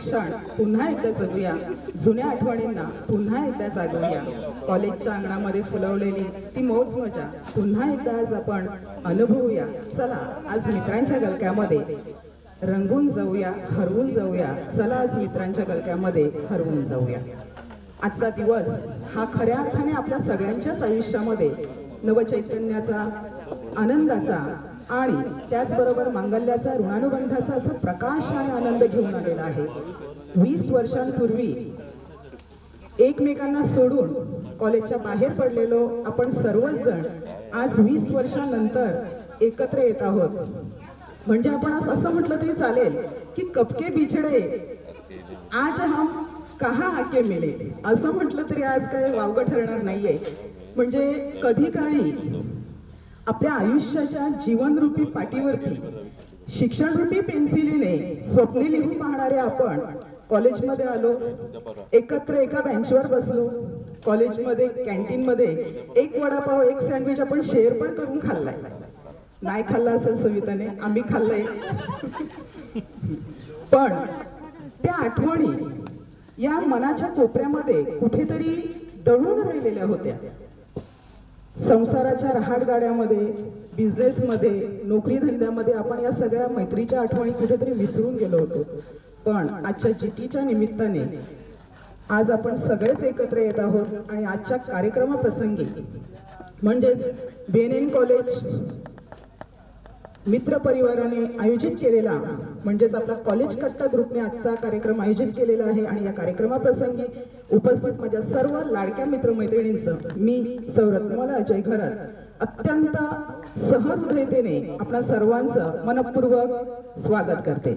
क्षण पुन्हा एकदा जगूया, जुन्या आठवणींना पुन्हा एकदा जागवूया. कॉलेजच्या अंगणामध्ये फुलवलेली ती मौज मजा पुन्हा एकदा आज आपण अनुभवूया. चला आज मित्रांच्या गलक्यामध्ये रंगून जाऊया, हरवून जाऊया. चला आज मित्रांच्या गलक्यामध्ये हरवून जाऊया. आजचा दिवस हा खऱ्या अर्थाने आपल्या सगळ्यांच्याच आयुष्यामध्ये नवचैतन्याचा, आनंदाचा आणि त्याचबरोबर मांगल्याचा, ऋणानुबंधाचा असा प्रकाश आणि आनंद घेऊन आलेला आहे. 20 वर्षांपूर्वी एकमेकांना सोडून कॉलेजच्या बाहेर पडलेलो आपण सर्वच जण आज 20 वर्षांनंतर एकत्र येत आहोत. म्हणजे आपण असं म्हटलं तरी चालेल की कबके बिछडे आज हम कहाँ आके मिले, असं म्हटलं तरी आज काही वावगं ठरणार नाहीये. म्हणजे कधी काळी आपल्या आयुष्याच्या जीवनरूपी पाटीवरती शिक्षणरूपी पेन्सिलीने स्वप्ने लिहून पाहणारे आपण कॉलेजमध्ये आलो, एकत्र एका बेंचवर बसलो. कॉलेजमध्ये कॅन्टीनमध्ये एक वडापाव, एक सँडविच आपण शेअर पण करून खाल्लाय. नाही खाल्ला असेल सविताने, आम्ही खाल्लंय. पण त्या आठवणी या मनाच्या कोपऱ्यामध्ये कुठेतरी दडून राहिलेल्या होत्या. संसाराच्या रहाटगाड्यामध्ये, बिझनेसमध्ये, नोकरी धंद्यामध्ये आपण या सगळ्या मैत्रीच्या आठवणी कुठेतरी विसरून गेलो होतो. पण आजच्या जीटीच्या निमित्ताने आज आपण सगळेच एकत्र येत आहोत आणि आजच्या कार्यक्रमाप्रसंगी म्हणजेच BNN कॉलेज मित्र परिवाराने आयोजित केलेला, म्हणजेच आपला कॉलेज कट्टा ग्रुपने आजचा कार्यक्रम आयोजित केलेला आहे. आणि या कार्यक्रमाप्रसंगी उपस्थित माझ्या सर्व लाडक्या मित्रमैत्रिणींचं मी सौरत्नमाला अजय घरात अत्यंत सहृदयतेने आपणा सर्वांचं मनपूर्वक स्वागत करते.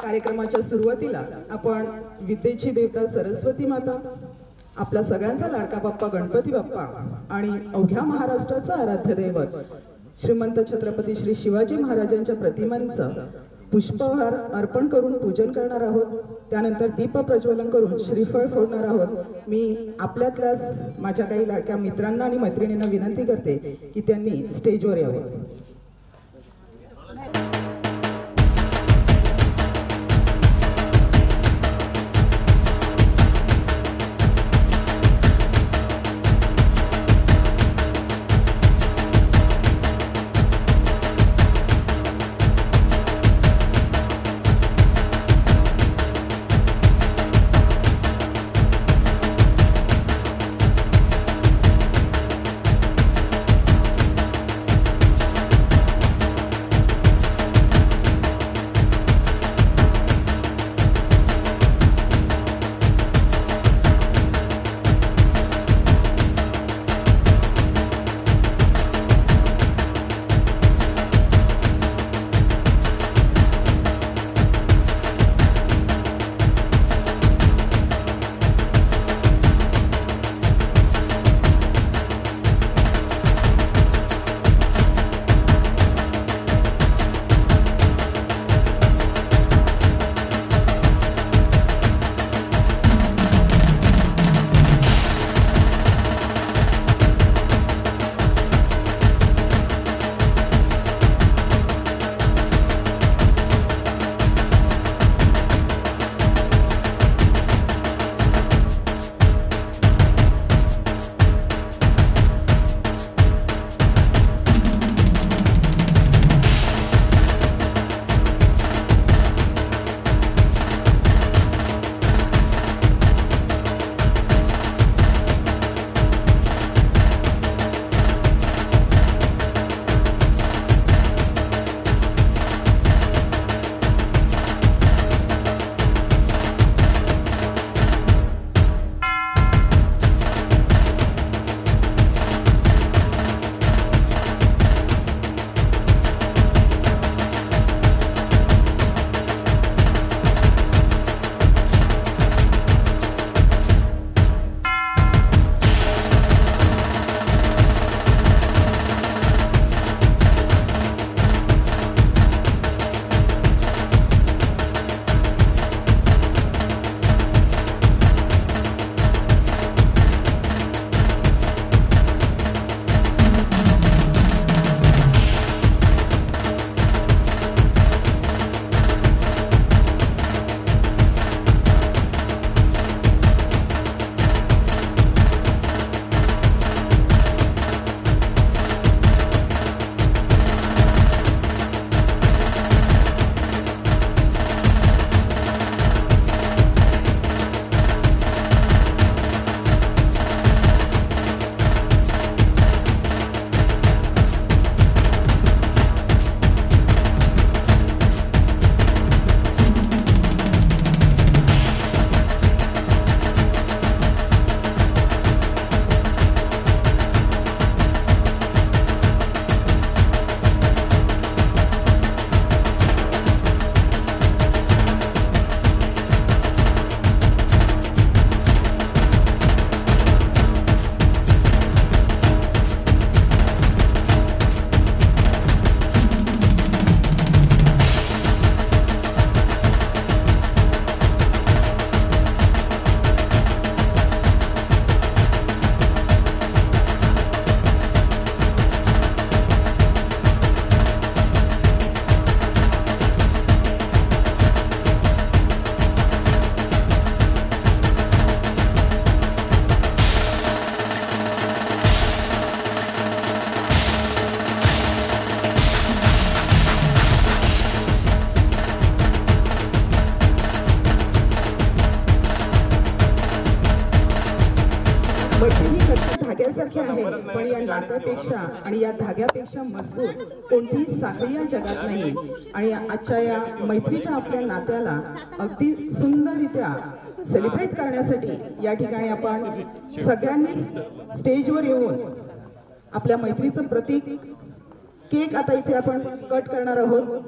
कार्यक्रमाच्या सुरुवातीला आपण विद्येची देवता सरस्वती माता, आपला सगळ्यांचा लाडका बाप्पा गणपती बाप्पा आणि अवघ्या महाराष्ट्राचा आराध्य दैवत श्रीमंत छत्रपती श्री शिवाजी महाराजांच्या प्रतिमांचं पुष्पहार अर्पण करून पूजन करणार आहोत. त्यानंतर दीप प्रज्वलन करून श्रीफळ फोडणार आहोत. मी आपल्यातल्याच माझ्या काही लाडक्या मित्रांना आणि मैत्रिणींना विनंती करते की त्यांनी स्टेजवर यावं. शक्य आहे, पण या नात्यापेक्षा आणि या धाग्यापेक्षा मजबूत कोणतीही साखळी या जगात नाही. आणि आजच्या या मैत्रीच्या आपल्या नात्याला अगदी सुंदररित्या सेलिब्रेट करण्यासाठी या ठिकाणी आपण सगळ्यांनीच स्टेजवर येऊन आपल्या मैत्रीचं प्रतीक केक आता इथे आपण कट करणार आहोत.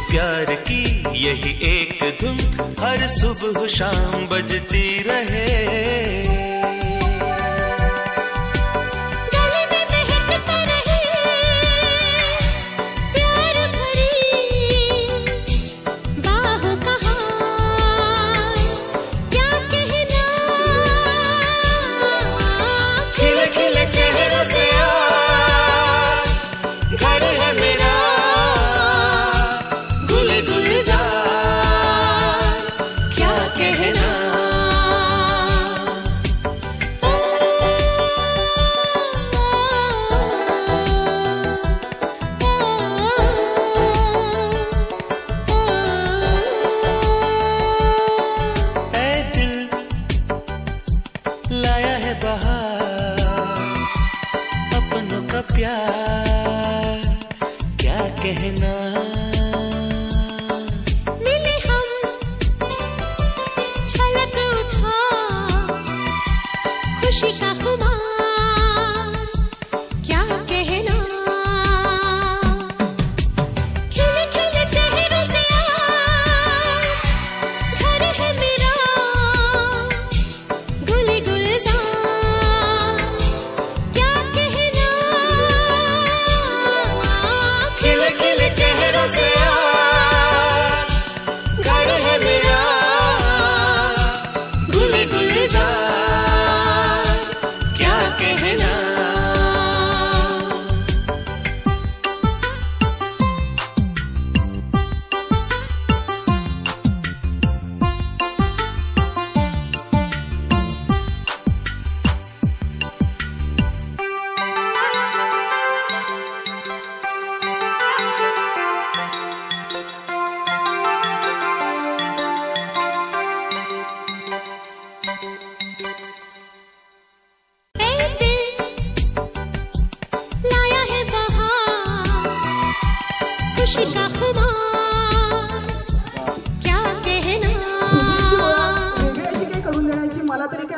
प्यार की यही एक धुन हर सुबह शाम बजती रहे.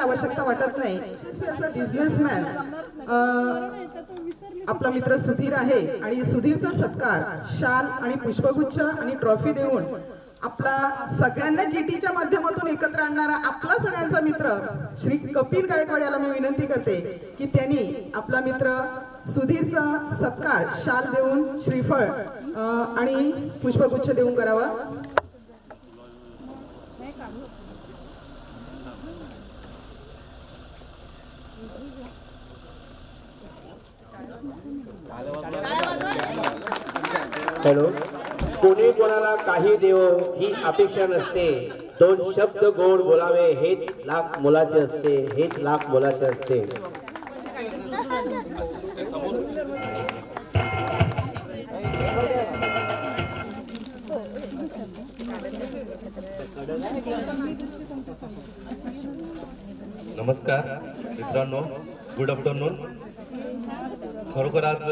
आवश्यकता वाटत नाही. नाही, यशस्वी असा बिझनेसमॅन आपला मित्र सुधीर आहे आणि सुधीरचा सत्कार शाल आणि पुष्पगुच्छ आणि ट्रॉफी देऊन आपला सगळ्यांना जीटीच्या माध्यमातून एकत्र आणणारा आपला सगळ्यांचा मित्र श्री कपिल गायकवाड याला मी विनंती करते की त्यांनी आपला मित्र सुधीरचा सत्कार शाल देऊन श्रीफळ आणि पुष्पगुच्छ देऊन करावा. हॅलो. कोणी कोणाला काही देव ही अपेक्षा नसते, दोन शब्द गोड बोलावे हेच लाख मोलाचे असते, हेच लाख मोलाचे असते. नमस्कार मित्रांनो, गुड आफ्टरनून. खरोखर आज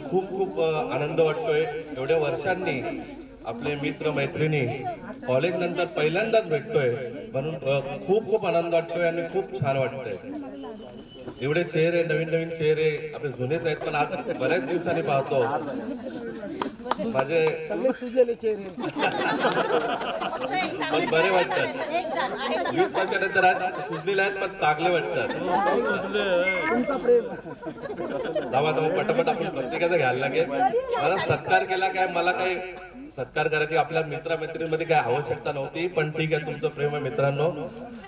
खूप खूप आनंद वाटतोय. एवढ्या वर्षांनी आपले मित्र मैत्रिणी कॉलेज नंतर पहिल्यांदाच भेटतोय, म्हणून खूप खूप आनंद वाटतोय आणि खूप छान वाटतंय. एवढे चेहरे, नवीन नवीन चेहरे आपले जुनेच आहेत, पण आज बऱ्याच दिवसांनी पाहतो माझे पण बरे वाटतात. 20 वर्षानंतर आज सुजलेले आहेत पण चांगले वाटतात. धावा धावा पटापट आपण प्रत्येकाचा घ्यायला लागेल. मला सत्कार केला काय, मला काही सत्कार करायची आपल्या मित्रमैत्रिणींमध्ये काय आवश्यकता नव्हती, पण ठीक आहे, तुमचं प्रेम आहे मित्रांनो.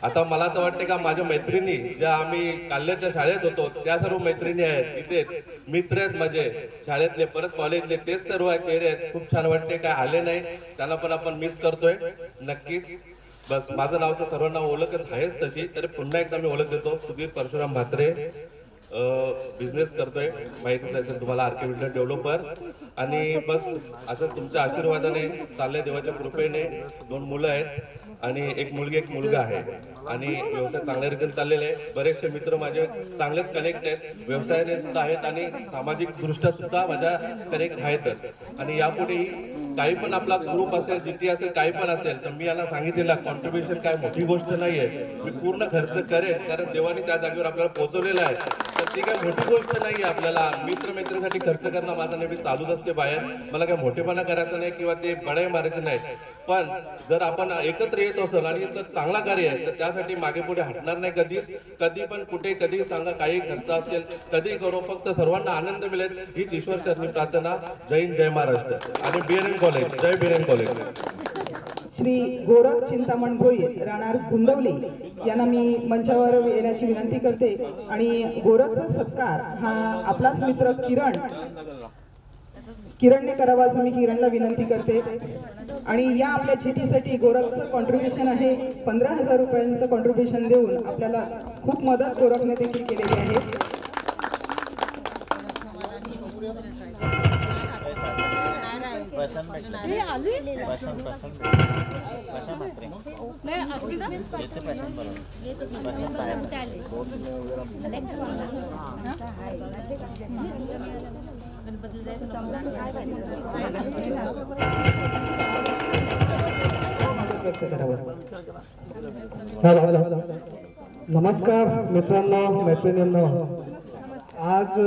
आता मला तर वाटते का माझ्या मैत्रिणी ज्या आम्ही काल्याच्या शाळेत होतो त्या सर्व मैत्रिणी आहेत, इथेच मित्र आहेत माझे शाळेतले, परत कॉलेजले, तेच सर्व चेहरे आहेत. खूप छान वाटते. काय आले नाही त्यांना पण आपण मिस करतोय नक्कीच. बस माझं नाव तर सर्वांना ओळखच आहेच तशी, तरी पुन्हा एकदा मी ओळख देतो. सुधीर परशुराम म्हात्रे, बिझनेस करतोय, माहितीच असेल तुम्हाला, आरके बिल्डर डेव्हलपर्स. आणि बस असं तुमच्या आशीर्वादाने चाललंय, देवाच्या कृपेने. 2 मुलं आहेत आणि एक मुलगी एक मुलगा आहे आणि व्यवसाय चांगल्या रीतीने चाललेला आहे. बरेचसे मित्र माझे चांगलेच कनेक्ट आहेत, व्यवसायाने सुद्धा आहेत आणि सामाजिक दृष्ट्या सुद्धा माझ्या कनेक्ट आहेतच. आणि यापुढेही काही पण आपला ग्रुप असेल, जीटी असेल, काही पण असेल, तर मी यांना सांगितलेलं कॉन्ट्रीब्युशन काय मोठी गोष्ट नाहीये, मी पूर्ण खर्च करेन, कारण देवाने त्या जागेवर आपल्याला पोहोचवलेलं आहे. तर ती काय मोठी गोष्ट नाहीये. आपल्याला मित्रमैत्रीसाठी खर्च करणं माझा नेहमी चालूच असते बाहेर. मला काय मोठेपणा करायचा नाही किंवा ते बडाई मारायचे नाही, पण जर आपण एकत्र येत असेल आणि जर चांगला कार्य आहे तर त्यासाठी मागे पुढे हटणार नाही कधीच. कधी पण कुठे कधी सांगा, काही खर्च असेल कधी करू, फक्त सर्वांना आनंद मिळेल हीच ईश्वर चरणी प्रार्थना. जय हिंद, जय महाराष्ट्र. आणि बीएनएम कॉलेज, जय बीएनएम कॉलेज. श्री गोरख चिंतामण भोईर राहणार गुंदवली यांना मी मंचावर येण्याची विनंती करते. आणि गोरखचा सत्कार हा आपलाच मित्र किरणने करावा असं मी किरणला विनंती करते. आणि या आपल्या जीटीसाठी गोरखचं कॉन्ट्रीब्युशन आहे 15,000 रुपयांचं कॉन्ट्रीब्युशन देऊन आपल्याला खूप मदत गोरखने देखील केलेली आहे. नमस्कार मित्रांनो, मैत्रिणींनो. आज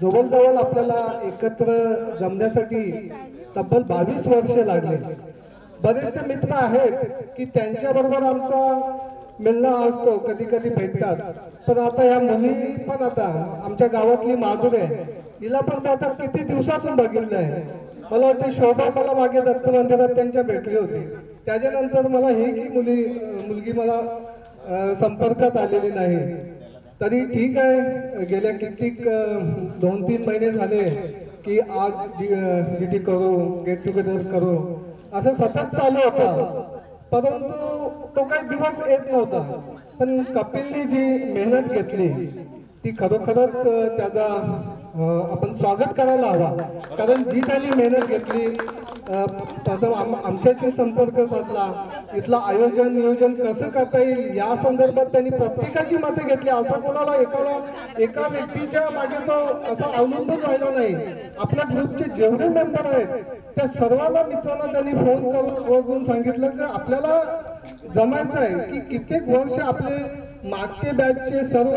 जवळजवळ आपल्याला एकत्र जमण्यासाठी तब्बल 22 वर्ष लागले. बरेचसे मित्र आहेत की त्यांच्याबरोबर आमचा मिलना असतो, कधी कधी भेटतात. पण आता या मुली पण, आता आमच्या गावातली माधुरी आहे, हिला पण मी आता किती दिवसातून बघितलं आहे. मला वाटतं शोभा मला मागे दत्त मंदिरात त्यांच्या भेटली होती, त्याच्यानंतर मला ही की मुलगी मला संपर्कात आलेली नाही. तरी ठीक आहे, गेल्या कित्येक 2-3 महिने झाले की आज जीटी करू, गेट टुगेदर करू, असं सतत चालू होतं. परंतु तो काही दिवस येत नव्हता. पण कपिलने जी मेहनत घेतली ती खरोखरच त्याचा आपण स्वागत करायला हवा. कारण जी त्यांनी मेहनत घेतली, प्रथम आमच्याशी संपर्क साधला, इथलं आयोजन नियोजन कसं करता येईल या संदर्भात त्यांनी प्रत्येकाची मतं घेतली. असं कोणाला एका व्यक्तीच्या मागे तो असा अवलंबून राहिला नाही. आपल्या ग्रुपचे जेवढे मेंबर आहेत त्या सर्वांना मित्रांना त्यांनी फोन करून सांगितलं की आपल्याला जमायचं आहे की कित्येक वर्ष आपले मागचे बॅचचे सर्व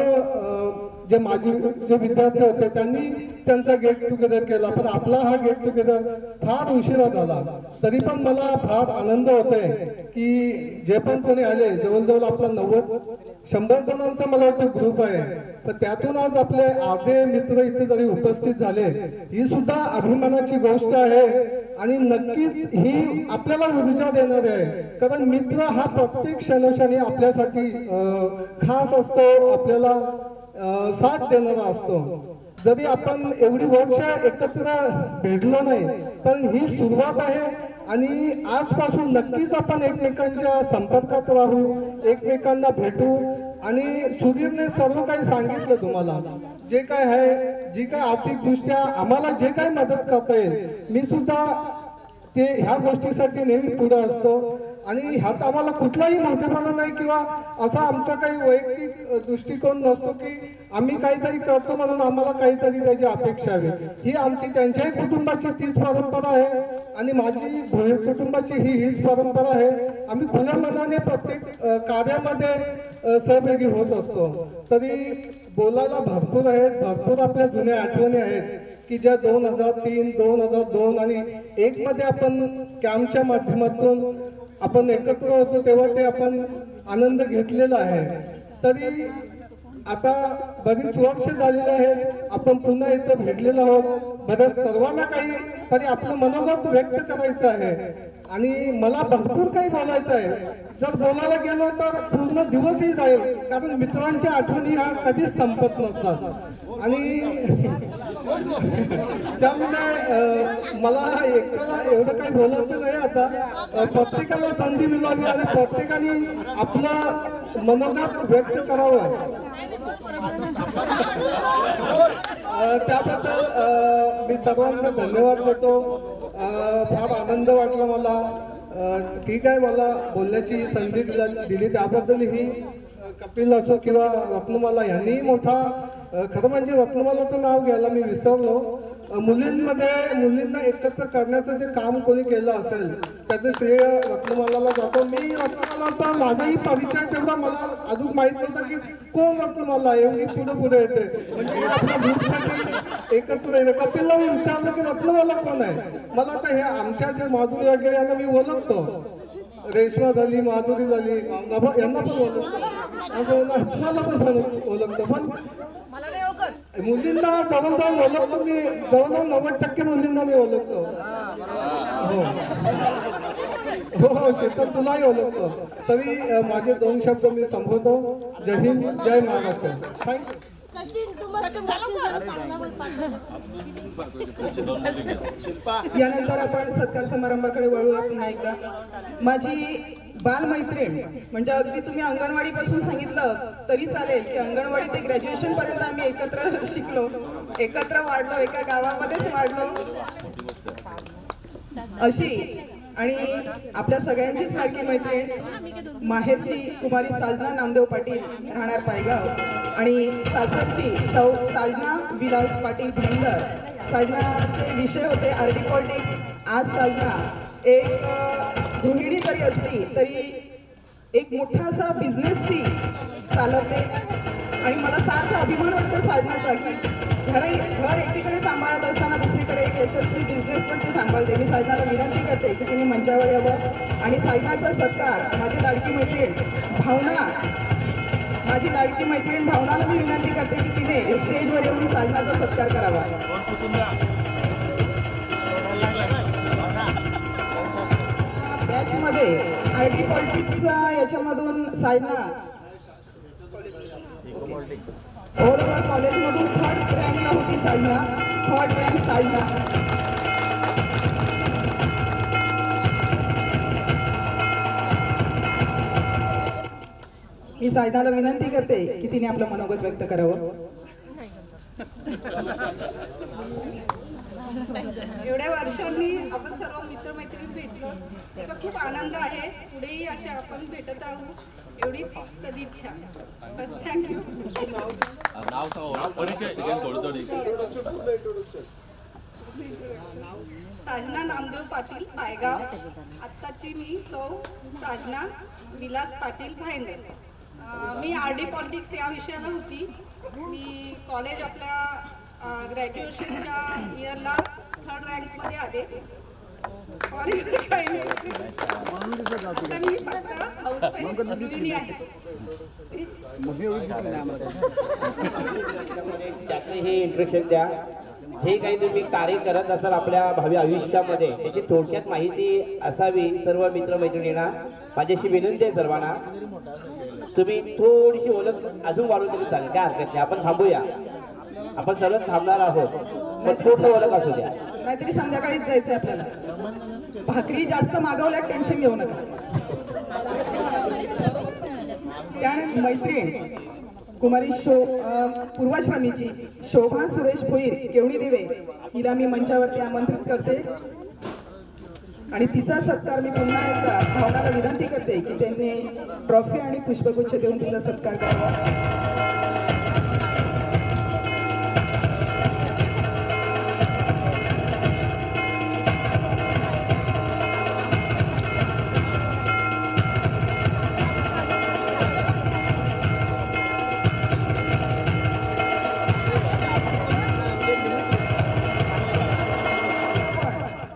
जे माझे जे विद्यार्थी होते त्यांनी त्यांचा गेट टुगेदर केला, पण आपला हा गेट टुगेदर फार उशिरा झाला. तरी पण मला फार आनंद होतोय की जे पण कोणी आले, जवळजवळ आपला 90-100 जणांचा मला वाटतं ग्रुप आहे, तर त्यातून आज आपले अर्धे मित्र इथे जरी उपस्थित झाले, ही सुद्धा अभिमानाची गोष्ट आहे. आणि नक्कीच ही आपल्याला ऊर्जा देणारी आहे, कारण मित्र हा प्रत्येक क्षणोक्षणी आपल्यासाठी खास असतो, आपल्याला साथ देणारा असतो. जरी आपण एवढी वर्ष एकत्र भेटलो नाही, पण ही सुरुवात आहे आणि आजपासून नक्कीच आपण एकमेकांच्या संपर्कात राहू, एकमेकांना भेटू. आणि सुधीरने सर्व काही सांगितलं तुम्हाला, जे काय आहे, जी काय आर्थिकदृष्ट्या आम्हाला जे काही मदत करता येईल, मी सुद्धा ते ह्या गोष्टीसाठी नेहमी पुढे असतो. आणि ह्यात आम्हाला कुठलाही मोठेपणा नाही किंवा असा आमचा काही वैयक्तिक दृष्टिकोन नसतो की आम्ही काहीतरी करतो म्हणून आम्हाला काहीतरी त्याची अपेक्षा आहे. ही आमची त्यांच्याही कुटुंबाची तीच परंपरा आहे आणि माझी भोयर कुटुंबाची हीच परंपरा आहे. आम्ही खुल्या मनाने प्रत्येक कार्यामध्ये सहभागी होत असतो. तरी बोलायला भरपूर आहेत, भरपूर आपल्या जुन्या आठवणी आहेत की ज्या 2003, 2002 आणि 1 मध्ये आपण कॅम्पच्या माध्यमातून आपण एकत्र होतो, तेव्हा ते आपण आनंद घेतलेला आहे. तरी आता बरीच वर्ष झालेली आहेत, आपण पुन्हा इथं भेटलेलो आहोत. बऱ्याच सर्वांना काही तरी आपलं मनोगत व्यक्त करायचं आहे आणि मला भरपूर काही बोलायचं आहे. जर बोलायला गेलो तर पूर्ण दिवसही जाईल, कारण मित्रांच्या आठवणी ह्या कधीच संपत नसतात. आणि त्यामुळे मला एकट्याला एवढं काही बोलायचं नाही. आता प्रत्येकाला संधी मिळावी आणि प्रत्येकाने आपलं मनोगत व्यक्त करावं. त्याबद्दल मी सर्वांचा धन्यवाद देतो. फार आनंद वाटला मला. ठीक आहे, मला बोलण्याची संधी दिली त्याबद्दल ही कपिल असो किंवा रत्नमाला यांनी मोठा, खरं म्हणजे रत्नमालाचं नाव घ्यायला मी विसरलो. मुलींना एकत्र करण्याचं जे काम कोणी केलं असेल त्याचं श्रेय रत्नमालाला जातो. मी रत्नमालाचा माझाही परिचय तेवढा मला अजून माहित नव्हता की कोण रत्नमाला एवढी पुढे येते, म्हणजे आपल्या ग्रुपसाठी एकत्र येते. कपिलला मी विचारलं की रत्नमाला कोण आहे. मला वाटतं हे आमच्या जे माधुरी वगैरे यांना मी ओळखतो, रेश्मा झाली, माधुरी झाली, यांना पण ओळखतो, असं मला पण ओळखतो. पण मुलींना जवळजवळ ओळखतो मी, जवळजवळ 90% मुलींना मी ओळखतो. हो हो, शीतल तुलाही ओळखतो. तरी माझे 2 शब्द मी संबोधतो. जय हिंद, जय महाराष्ट्र. थँक्यू. यानंतर आपण सत्कार समारंभाकडे वळूया पुन्हा एकदा. माझी बालमैत्रीण म्हणजे अगदी तुम्ही अंगणवाडी पासून सांगितलं तरी चालेल की अंगणवाडी ते ग्रॅज्युएशन पर्यंत आम्ही एकत्र शिकलो, एकत्र वाढलो, एका गावामध्येच वाढलो अशी. आणि आपल्या सगळ्यांचीच लाडकी मैत्रीण माहेरची कुमारी साजना नामदेव पाटील, राहणार पायगाव, आणि सासरची सौ साजना विलास पाटील भंडर. साजनाचे विषय होते आरडी पॉलिटिक्स. आज साजना एक गृहिणी जरी असली तरी एक मोठा असा बिझनेस ती चालवते आणि मला सारखा अभिमान वाटतो साजनाचा की घर एकीकडे सांभाळत असताना दुसरीकडे एक यशस्वी बिझनेस पण ती सांभाळते. मी साजनाला विनंती करते की तिने मंचावर यावं आणि साजनाचा सत्कार माझी लाडकी मैत्रीण भावना, माझी लाडकी मैत्रीण भावनाला मी विनंती करते की तिने स्टेजवर येऊन साजनाचा सत्कार करावा. त्याच्यामध्ये आरडी पॉलिटिक्स याच्यामधून साजना ऑल ओव्हर कॉलेजमधून 3rd रँकला होती. साजना 3rd रँक साजना. मी साजनाला विनंती करते की तिने आपलं मनोगत व्यक्त करावं. एवढ्या वर्षांनी आपण सर्व मित्रमैत्रिणी भेटलो, त्याचा खूप आनंद आहे. पुढेही असे आपण भेटत राहू एवढी सदिच्छा. बस, थँक्यू. साजना नामदेव पाटील, पायगाव. आत्ताची मी सौ साजना विलास पाटील भाईंदर. मी RD पॉलिटिक्स या विषयाला होती. मी कॉलेज आपल्या ग्रॅज्युएशनच्या इयरला 3rd रँकमध्ये आले. काही नाही. आता मी फक्त हाऊसवाईफ गृहिणी आहे. त्याचं हे इंट्रोडक्शन द्या. जे काही तुम्ही कार्य करत असाल आपल्या भावी आयुष्यामध्ये त्याची थोडक्यात माहिती असावी सर्व मित्रमैत्रिणींना. माझ्याशी विनंती आहे सर्वांना, तुम्ही थोडीशी ओळख अजून वाढवून तरी चालेल, काय हरकत नाही. आपण थांबूया, आपण सर्व थांबणार आहोत, पण थोडं ओळख असू द्या. नाहीतरी संध्याकाळीच जायचंय आपल्याला. भाकरी जास्त मागवल्यात टेन्शन घेऊ नका. त्यानंतर मैत्रीण कुमारी पूर्वाश्रमीची शोभा सुरेश भोईर केवणी देवे हिला मी मंचावरती आमंत्रित करते आणि तिचा सत्कार मी पुन्हा एकदा भावनाला विनंती करते की त्यांनी ट्रॉफी आणि पुष्पगुच्छ देऊन तिचा सत्कार करावा.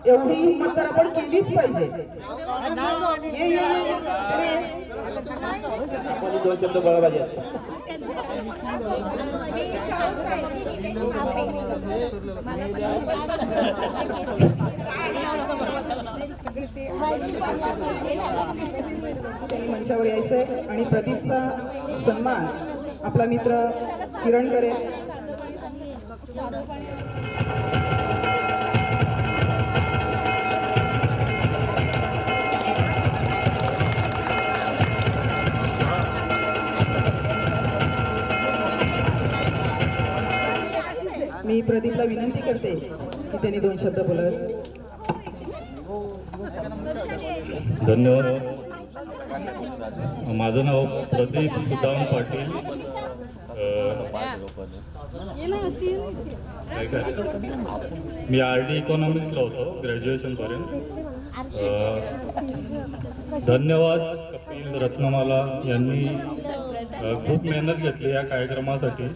एवढी हिंमत तर आपण केलीच पाहिजे. ये आपण 2 शब्द बोला पाहिजे. त्यांनी मंचावर यायचंय आणि प्रदीपचा सन्मान आपला मित्र किरण करेल. मी प्रदीपला विनंती करते की त्यांनी 2 शब्द बोलावे. धन्यवाद. माझं नाव प्रदीप सुदाम पाटील. मी RD इकॉनॉमिक्सला होतो ग्रॅज्युएशनपर्यंत. धन्यवाद कपिल रत्नमाला यांनी खूप मेहनत घेतली या कार्यक्रमासाठी.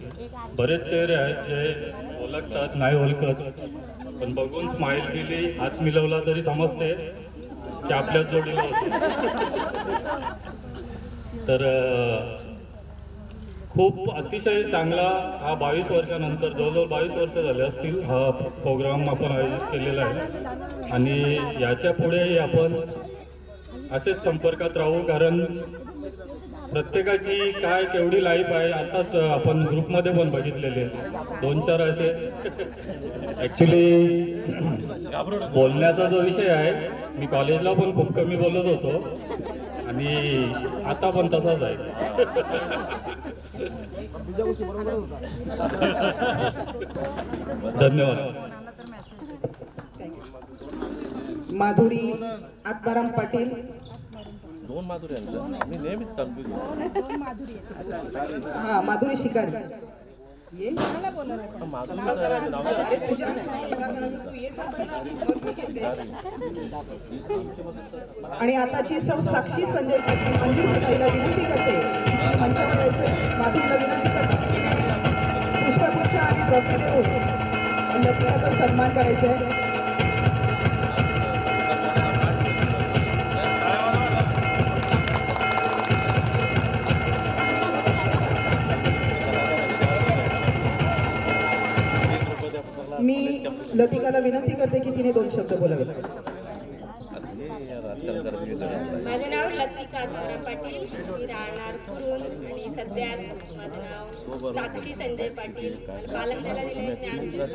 बरेच चेहरे आहेत जे ओळखतात नाही ओळखत, पण बघून स्माइल दिली, हात मिळवला तरी समजते की आपल्याच जोडीला होते. तर खूप अतिशय चांगला हा 22 वर्षानंतर जवळजवळ 22 वर्ष झाले असतील हा प्रोग्राम आपण आयोजित केलेला आहे आणि याच्या पुढेही आपण असेच संपर्कात राहू, कारण प्रत्येकाची काय केवढी लाईफ आहे आताच आपण ग्रुपमध्ये पण बघितलेले 2-4 असे. ॲक्च्युली बोलण्याचा जो विषय आहे, मी कॉलेजला पण खूप कमी बोलत होतो आणि आता पण तसाच आहे. धन्यवाद. माधुरी आत्माराम पाटील. 2 माधुरी मी नेहमीच हा माधुरी शिकारी. ये आणि आताची सौ साक्षी संजय पाटील मंजूर ताईला विनंती करते. माधुरीला विनंती करते पुष्पगुच्छ आणि ट्रॉफी देऊन लतिकाचा सन्मान करायचा आहे. मी लतिकाला विनंती करते की तिने 2 शब्द बोलावे. माझे नाव लतिका आत्माराम पाटील. मी राहणार कुरून आणि सध्या माझं नाव साक्षी संजय पाटील. मला पालकला दिले ज्ञानज्योत.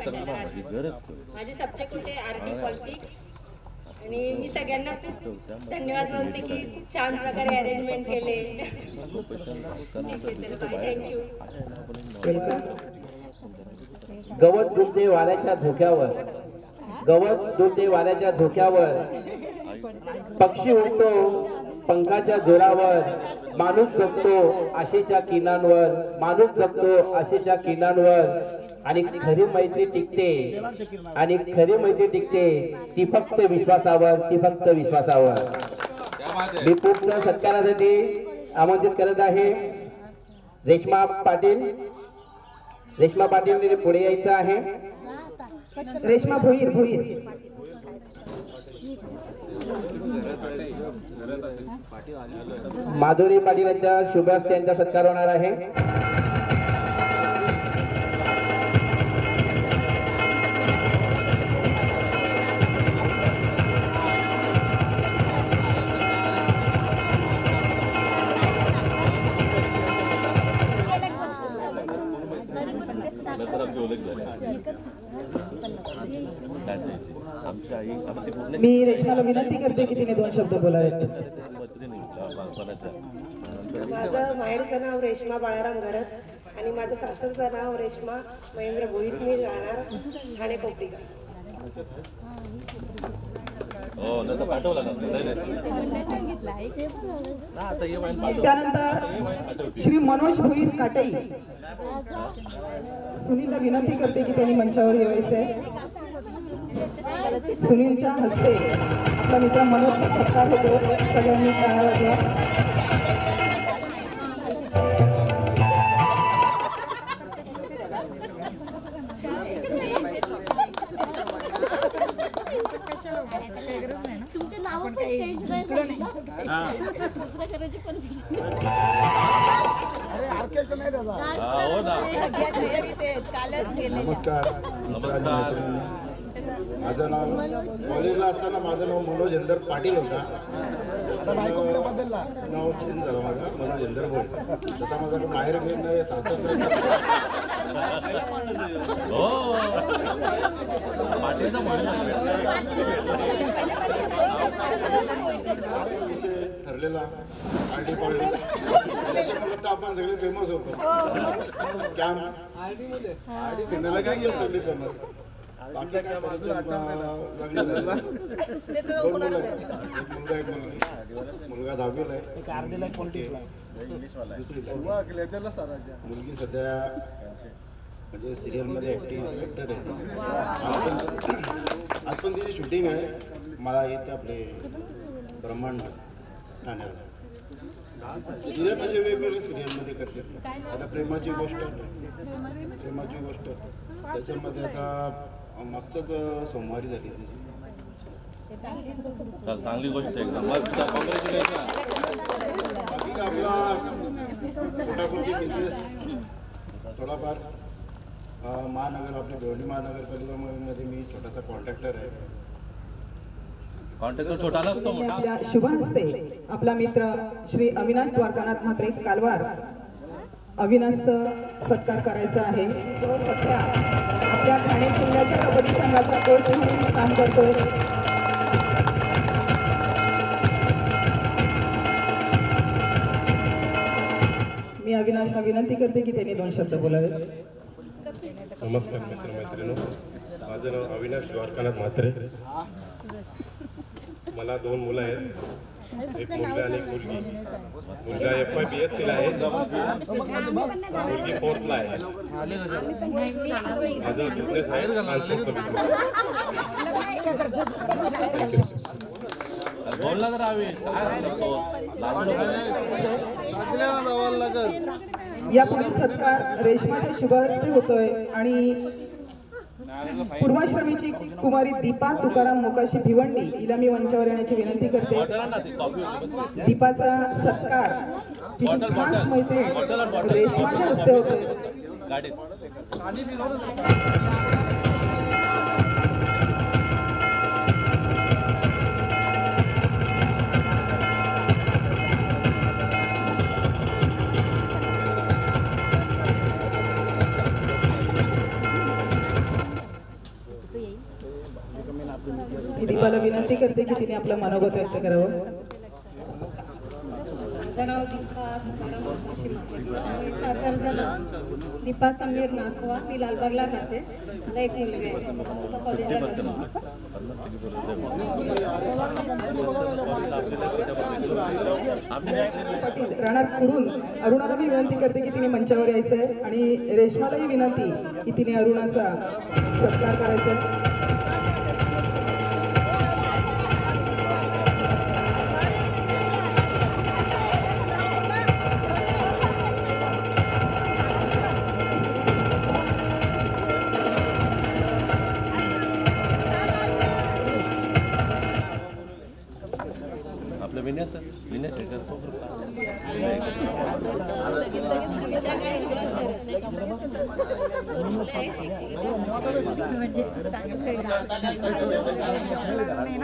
माझे सब्जेक्ट होते RD पॉलिटिक्स आणि मी सगळ्यांना खूप धन्यवाद बोलते की खूप छान प्रकारे अरेंजमेंट केले. थँक्यू. वेलकम. गवत डुलते वाऱ्याच्या झोक्यावर, गवत डुलते वाऱ्याच्या झोक्यावर, पक्षी उडतो पंखाच्या जोरावर, माणूस जगतो आशेच्या किनांवर, माणूस जगतो आशेच्या किनांवर. आणि खरी मैत्री टिकते, आणि खरी मैत्री टिकते ती फक्त विश्वासावर, ती फक्त विश्वासावर. मी पुढच्या सत्कारासाठी आमंत्रित करत आहे रेश्मा पाटील, रेश्मा पाटील पुढे यायचं आहे. रेश्मा भोईर भोईर. माधुरी पाटील यांच्या शुभ हस्ते यांचा सत्कार होणार आहे. मी रेश्माला विनंती करते की तिने 2 शब्द बोलावेत. माझं माहेरचं नाव रेश्मा बाळाराम घरत आणि माझं सासरचं नाव रेश्मा महेंद्र भोईर. मी राहणार ठाणे कोपरीकर. त्यानंतर श्री मनोज भोईर काटई. सुनीलला विनंती करते की त्यांनी मंचावर यायचंय. सुनीलच्या हस्ते आपला मित्र मनोजचा सत्कार होतो. सगळ्यांनी टाळ्या वाजवा. नमस्कार. माझं नाव कॉलेजला असताना माझं नाव मनोज इंदर पाटील होता. नाव चेंज झालं माझं मनोज इंदर भोईर. तसा माझा माहेर घेऊन नाही सासर विषय ठरलेला आरडी पार्टी त्याच्यामुळे तर आपण सगळे फेमस होतो. सगळे फेमस. बाकी काय लग्न झालं. 2 मुलं आहेत. एक मुलगा एक मुलगी. मुलगा 10वीला आहे. मुलगी सध्या म्हणजे सिरियलमध्ये ऍक्टर आहे. आज पण तिची शूटिंग आहे. मला येते आपले ब्रह्मांड ठाण्याला. सिरियल म्हणजे वेगवेगळे सिरियलमध्ये करते. आता प्रेमाची गोष्ट त्याच्यामध्ये आता मागच्याच सोमवारी झाली. चांगली गोष्ट एकदम. बाकी आपला मोठामोठी बिझनेस थोडाफार महानगर आपल्या भिवंडी महानगरपालिकेमध्ये मी छोटासा कॉन्ट्रॅक्टर आहे. कॉन्ट्रॅक्टर छोटा नसतो मोठा. आपल्या शुभ हस्ते आपला मित्र श्री अविनाश द्वारकानाथ म्हात्रे कालवार अविनाशचं सत्कार करायचा आहे. तो सध्या आपल्या ठाणे जिल्ह्याच्या कबड्डी संघाचा कोच म्हणून काम करतो. मी अविनाशला विनंती करते की त्यांनी 2 शब्द बोलावे. नमस्कार मित्रमैत्रिणींनो. माझं नाव अविनाश द्वारकानाथ म्हात्रे. मला 2 मुलं आहेत. एक मुलगा आणि एक मुलगी. मुलगा FYBSC ला आहे. मुलगी 4th ला आहे. माझा बिझनेस आहे ट्रान्सपोर्टचा बिझनेस. बोलला तर यापुढे सत्कार रेश्माच्या शुभ हस्ते होतोय आणि पूर्वाश्रमीची कुमारी दीपा तुकाराम मोकाशी भिवंडी हिला मी मंचावर येण्याची विनंती करते. दीपाचा सत्कार तिची खास मैत्रीण रेश्माच्या हस्ते होतोय. दीपाला विनंती करते की तिने आपलं मनोगत व्यक्त करावं. माझं नाव दीपा सासरचं नाव दीपा समीर नाखवा. मी लालबागला राहते. मला एक मुलगा आहे. कॉलेजला राहणार कुडून अरुणाला मी विनंती करते की तिने मंचावर यायचंय आणि रेश्मालाही विनंती की तिने अरुणाचा सत्कार करायचा आहे.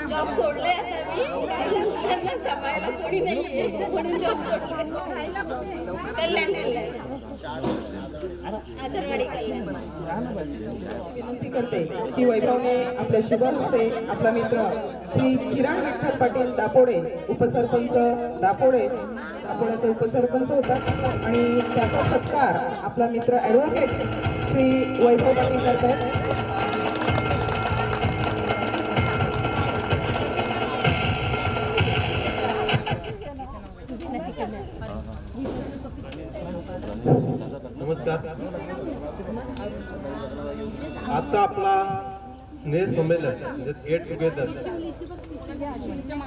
जॉब सोडले आता मी, काय मुलांना सांभाळायला कोणी नाहीये म्हणून जॉब सोडले. कल्याण आदरवाडी कल्याण. विनंती करते की वैभवने आपल्या शुभ हस्ते आपला मित्र श्री किरण विठ्ठल पाटील दापोडे, उपसरपंच दापोड्याचे उपसरपंच होता आणि त्याचा सत्कार आपला मित्र ॲडव्होकेट श्री वैभव पाटील करतात. नमस्कार. आजचा आपला स्नेह संमेलन म्हणजे गेट टुगेदर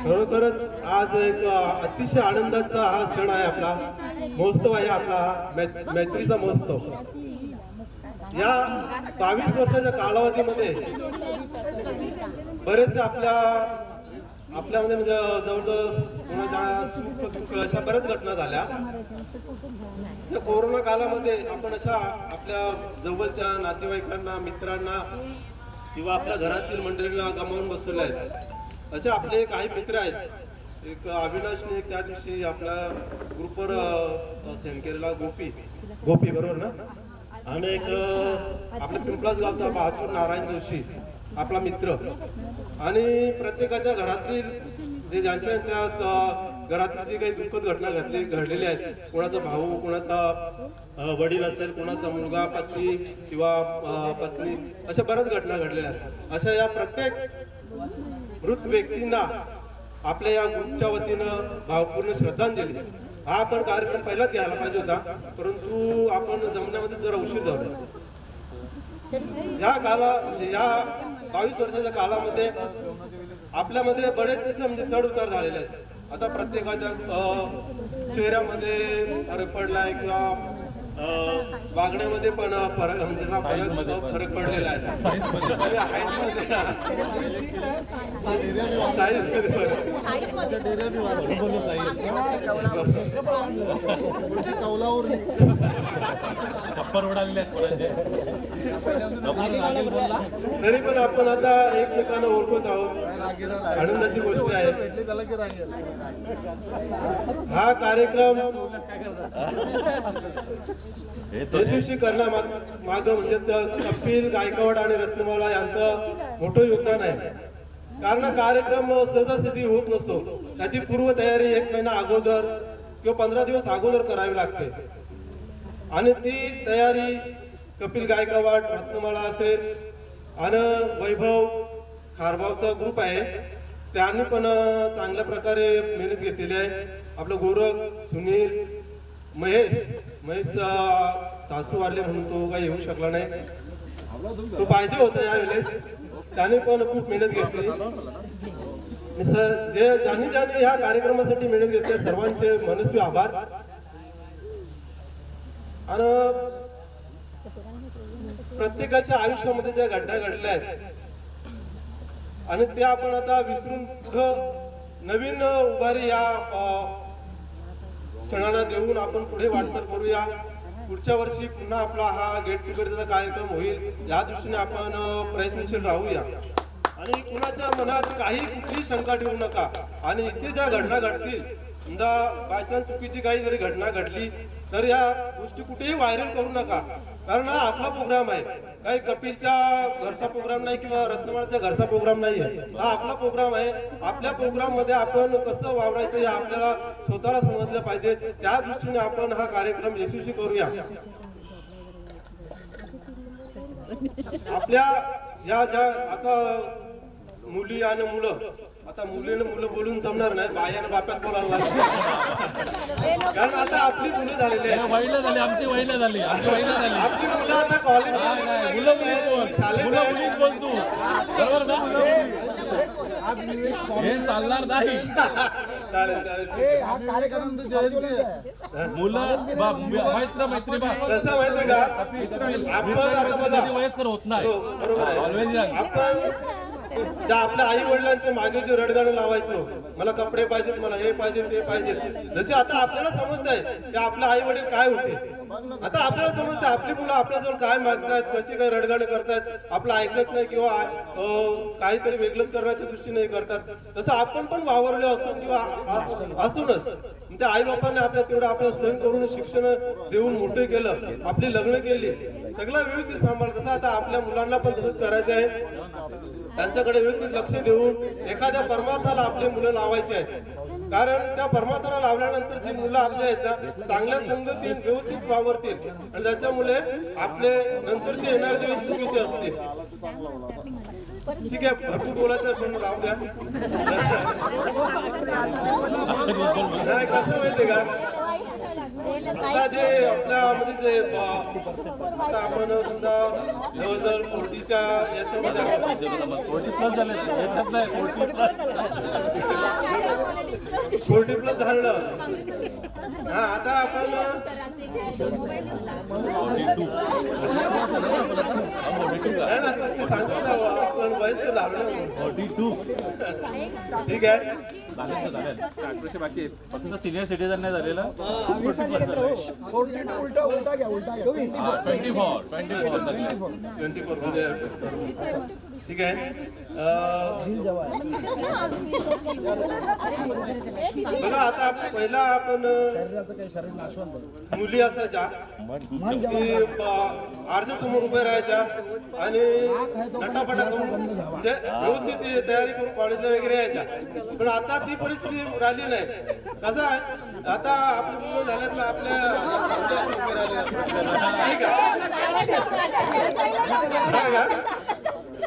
खरोखरच आज एक अतिशय आनंदाचा हा क्षण आहे. आपला महोत्सव आहे, आपला मैत्रीचा महोत्सव. या 22 वर्षाच्या कालावधीमध्ये बरेचसे आपल्यामध्ये म्हणजे जवळजवळ कोणाच्या सुख दुःख अशा बऱ्याच घटना झाल्या. त्या कोरोना काळामध्ये आपण अशा आपल्या जवळच्या नातेवाईकांना, मित्रांना किंवा आपल्या घरातील मंडळींना गमावून बसलेले आहेत. असे आपले काही मित्र आहेत. एक अविनाशने त्या दिवशी आपल्या ग्रुपवर सेंड केलेला गोपी बरोबर ना, आणि एक आपल्या पिंपलास गावचा बहादूर नारायण जोशी आपला मित्र, आणि प्रत्येकाच्या घरातील जे ज्यांच्या घरातील जी काही दुःखद घटना घडलेली आहेत, कोणाचा भाऊ, कोणाचा वडील असेल, कोणाचा मुलगा, पती किंवा पत्नी, अशा बऱ्याच घटना घडलेल्या आहेत. अशा या प्रत्येक मृत व्यक्तींना आपल्या या ग्रुपच्या वतीनं भावपूर्ण श्रद्धांजली. हा आपण कार्यक्रम पहिलाच घ्यायला पाहिजे होता, परंतु आपण जमण्यामध्ये जरा उशीर झाला. म्हणजे या 22 वर्षाच्या काळामध्ये आपल्यामध्ये बरेच म्हणजे चढ उतार झालेले आहेत. आता प्रत्येकाच्या चेहऱ्यामध्ये फरक पडलाय किंवा वागण्यामध्ये पण फरक म्हणजे फरक पडलेला आहे. तरी पण आपण आता एकमेकांना ओळखत आहोत, आनंदाची गोष्ट आहे. हा कार्यक्रम यशस्वी करण्यामाग म्हणजे कपिल गायकवाड आणि रत्नमाला यांचं मोठं योगदान आहे. कारण हा कार्यक्रम सहजासहजी होत नसतो. त्याची पूर्वतयारी 1 महिना अगोदर किंवा 15 दिवस अगोदर करावी लागते, आणि ती तयारी कपिल गायकवाड, रत्नमाला असेल आणि वैभव खारबावचा ग्रुप आहे, त्यांनी पण चांगल्या प्रकारे मेहनत घेतलेली आहे. आपलं गोरख, सुनील, महेश सासू वारले म्हणून तो काही येऊ शकला नाही, तो पाहिजे होता यावेळेस. त्याने पण खूप मेहनत घेतली. ज्यांनी ह्या कार्यक्रमासाठी मेहनत घेतली सर्वांचे मनस्वी आभार. आणि प्रत्येकाच्या आयुष्यामध्ये ज्या घटना घडल्या आहेत आणि त्या आपण आता विसरून पुढं नवीन उभारी या क्षणाला देऊन आपण पुढे वाटचाल करूया. पुढच्या वर्षी पुन्हा आपला हा गेट टुगेदरचा कार्यक्रम होईल या दृष्टीने आपण प्रयत्नशील राहूया. आणि कुणाच्या मनात कुठलीही शंका ठेवू नका. आणि इथे ज्या घटना घडतील, समजा बायचान्स चुकीची काही जरी घटना घडली तर या गोष्टी कुठेही व्हायरल करू नका, कारण हा आपला प्रोग्राम आहे. काही कपिलच्या घरचा प्रोग्राम नाही किंवा रत्नमाळाच्या घरचा प्रोग्राम नाही आहे. हा आपला प्रोग्राम आहे. आपल्या प्रोग्राम मध्ये आपण कसं वावरायचं हे आपल्याला स्वतःला समजलं पाहिजे. त्या दृष्टीने आपण हा कार्यक्रम यशस्वी करूया. आपल्या या ज्या आता मुली आणि मुलं, आता मुलं बोलून जमणार नाही, बायानं बाप्यात बोलायला लागले, कारण आता आपली मुलं झालेली आहेत. आमची वहिला झाली आपली मुलं आता कॉलेज शाळेत बोलतो बरोबर ना, हे चालणार नाही. मुलं मैत्री कसं माहिती का, आपण वयस्कर होत नाही. आपण ज्या आपल्या आई वडिलांच्या मागे जे रडगाणं लावायचो, मला कपडे पाहिजेत, मला हे पाहिजे ते पाहिजे, जसे आता आपल्याला समजत आहे की आपले आई वडील काय होते. आता आपल्याला समजतं आपली मुलं आपल्याजवळ काय मागतायत, कशी काय रडगाणं करतायत, आपलं ऐकत नाही किंवा काहीतरी वेगळंच करण्याच्या दृष्टीने करतात. तसं आपण पण वावरले असून किंवा असूनच त्या आई बापांनी आपल्या तेवढं आपल्याला सहन करून शिक्षण देऊन मोठे केलं, आपली लग्न केली, सगळं व्यवस्थित सांभाळत. तसं आता आपल्या मुलांना पण तसंच करायचं आहे. त्यांच्याकडे व्यवस्थित लक्ष देऊन एखाद्या परमार्थाला आपले मुलं लावायचे आहेत. कारण त्या परमार्थाला लावल्यानंतर जी मुलं आपले आहेत ना चांगल्या संगतीत व्यवस्थित वावरतील आणि त्याच्यामुळे आपले नंतरचे येणारे दिवस चुकीचे असतील. ठीक आहे, भरपूर बोलायचं पण राहू द्या. नाही कसं माहितीये का, आता जे आपल्या म्हणजे जे आता आपण समजा जवळजवळ 40च्या याच्यामध्ये 40+ झालं. हा आता आपण सांगतो ना आपण वयस्कर झालो. ठीक आहे, फक्त सिनियर सिटीजन नाही झालेलं. 24 म्हणजे ठीक आहे. बघा आता पहिला आपण मुली असायच्या आरच्या समोर उभे राहायच्या आणि नटाफटा करून म्हणजे व्यवस्थित तयारी करून कॉलेजला वगैरे यायच्या. पण आता ती परिस्थिती राहिली नाही. कसं आहे आता आपली मुलं झाल्यात आपल्या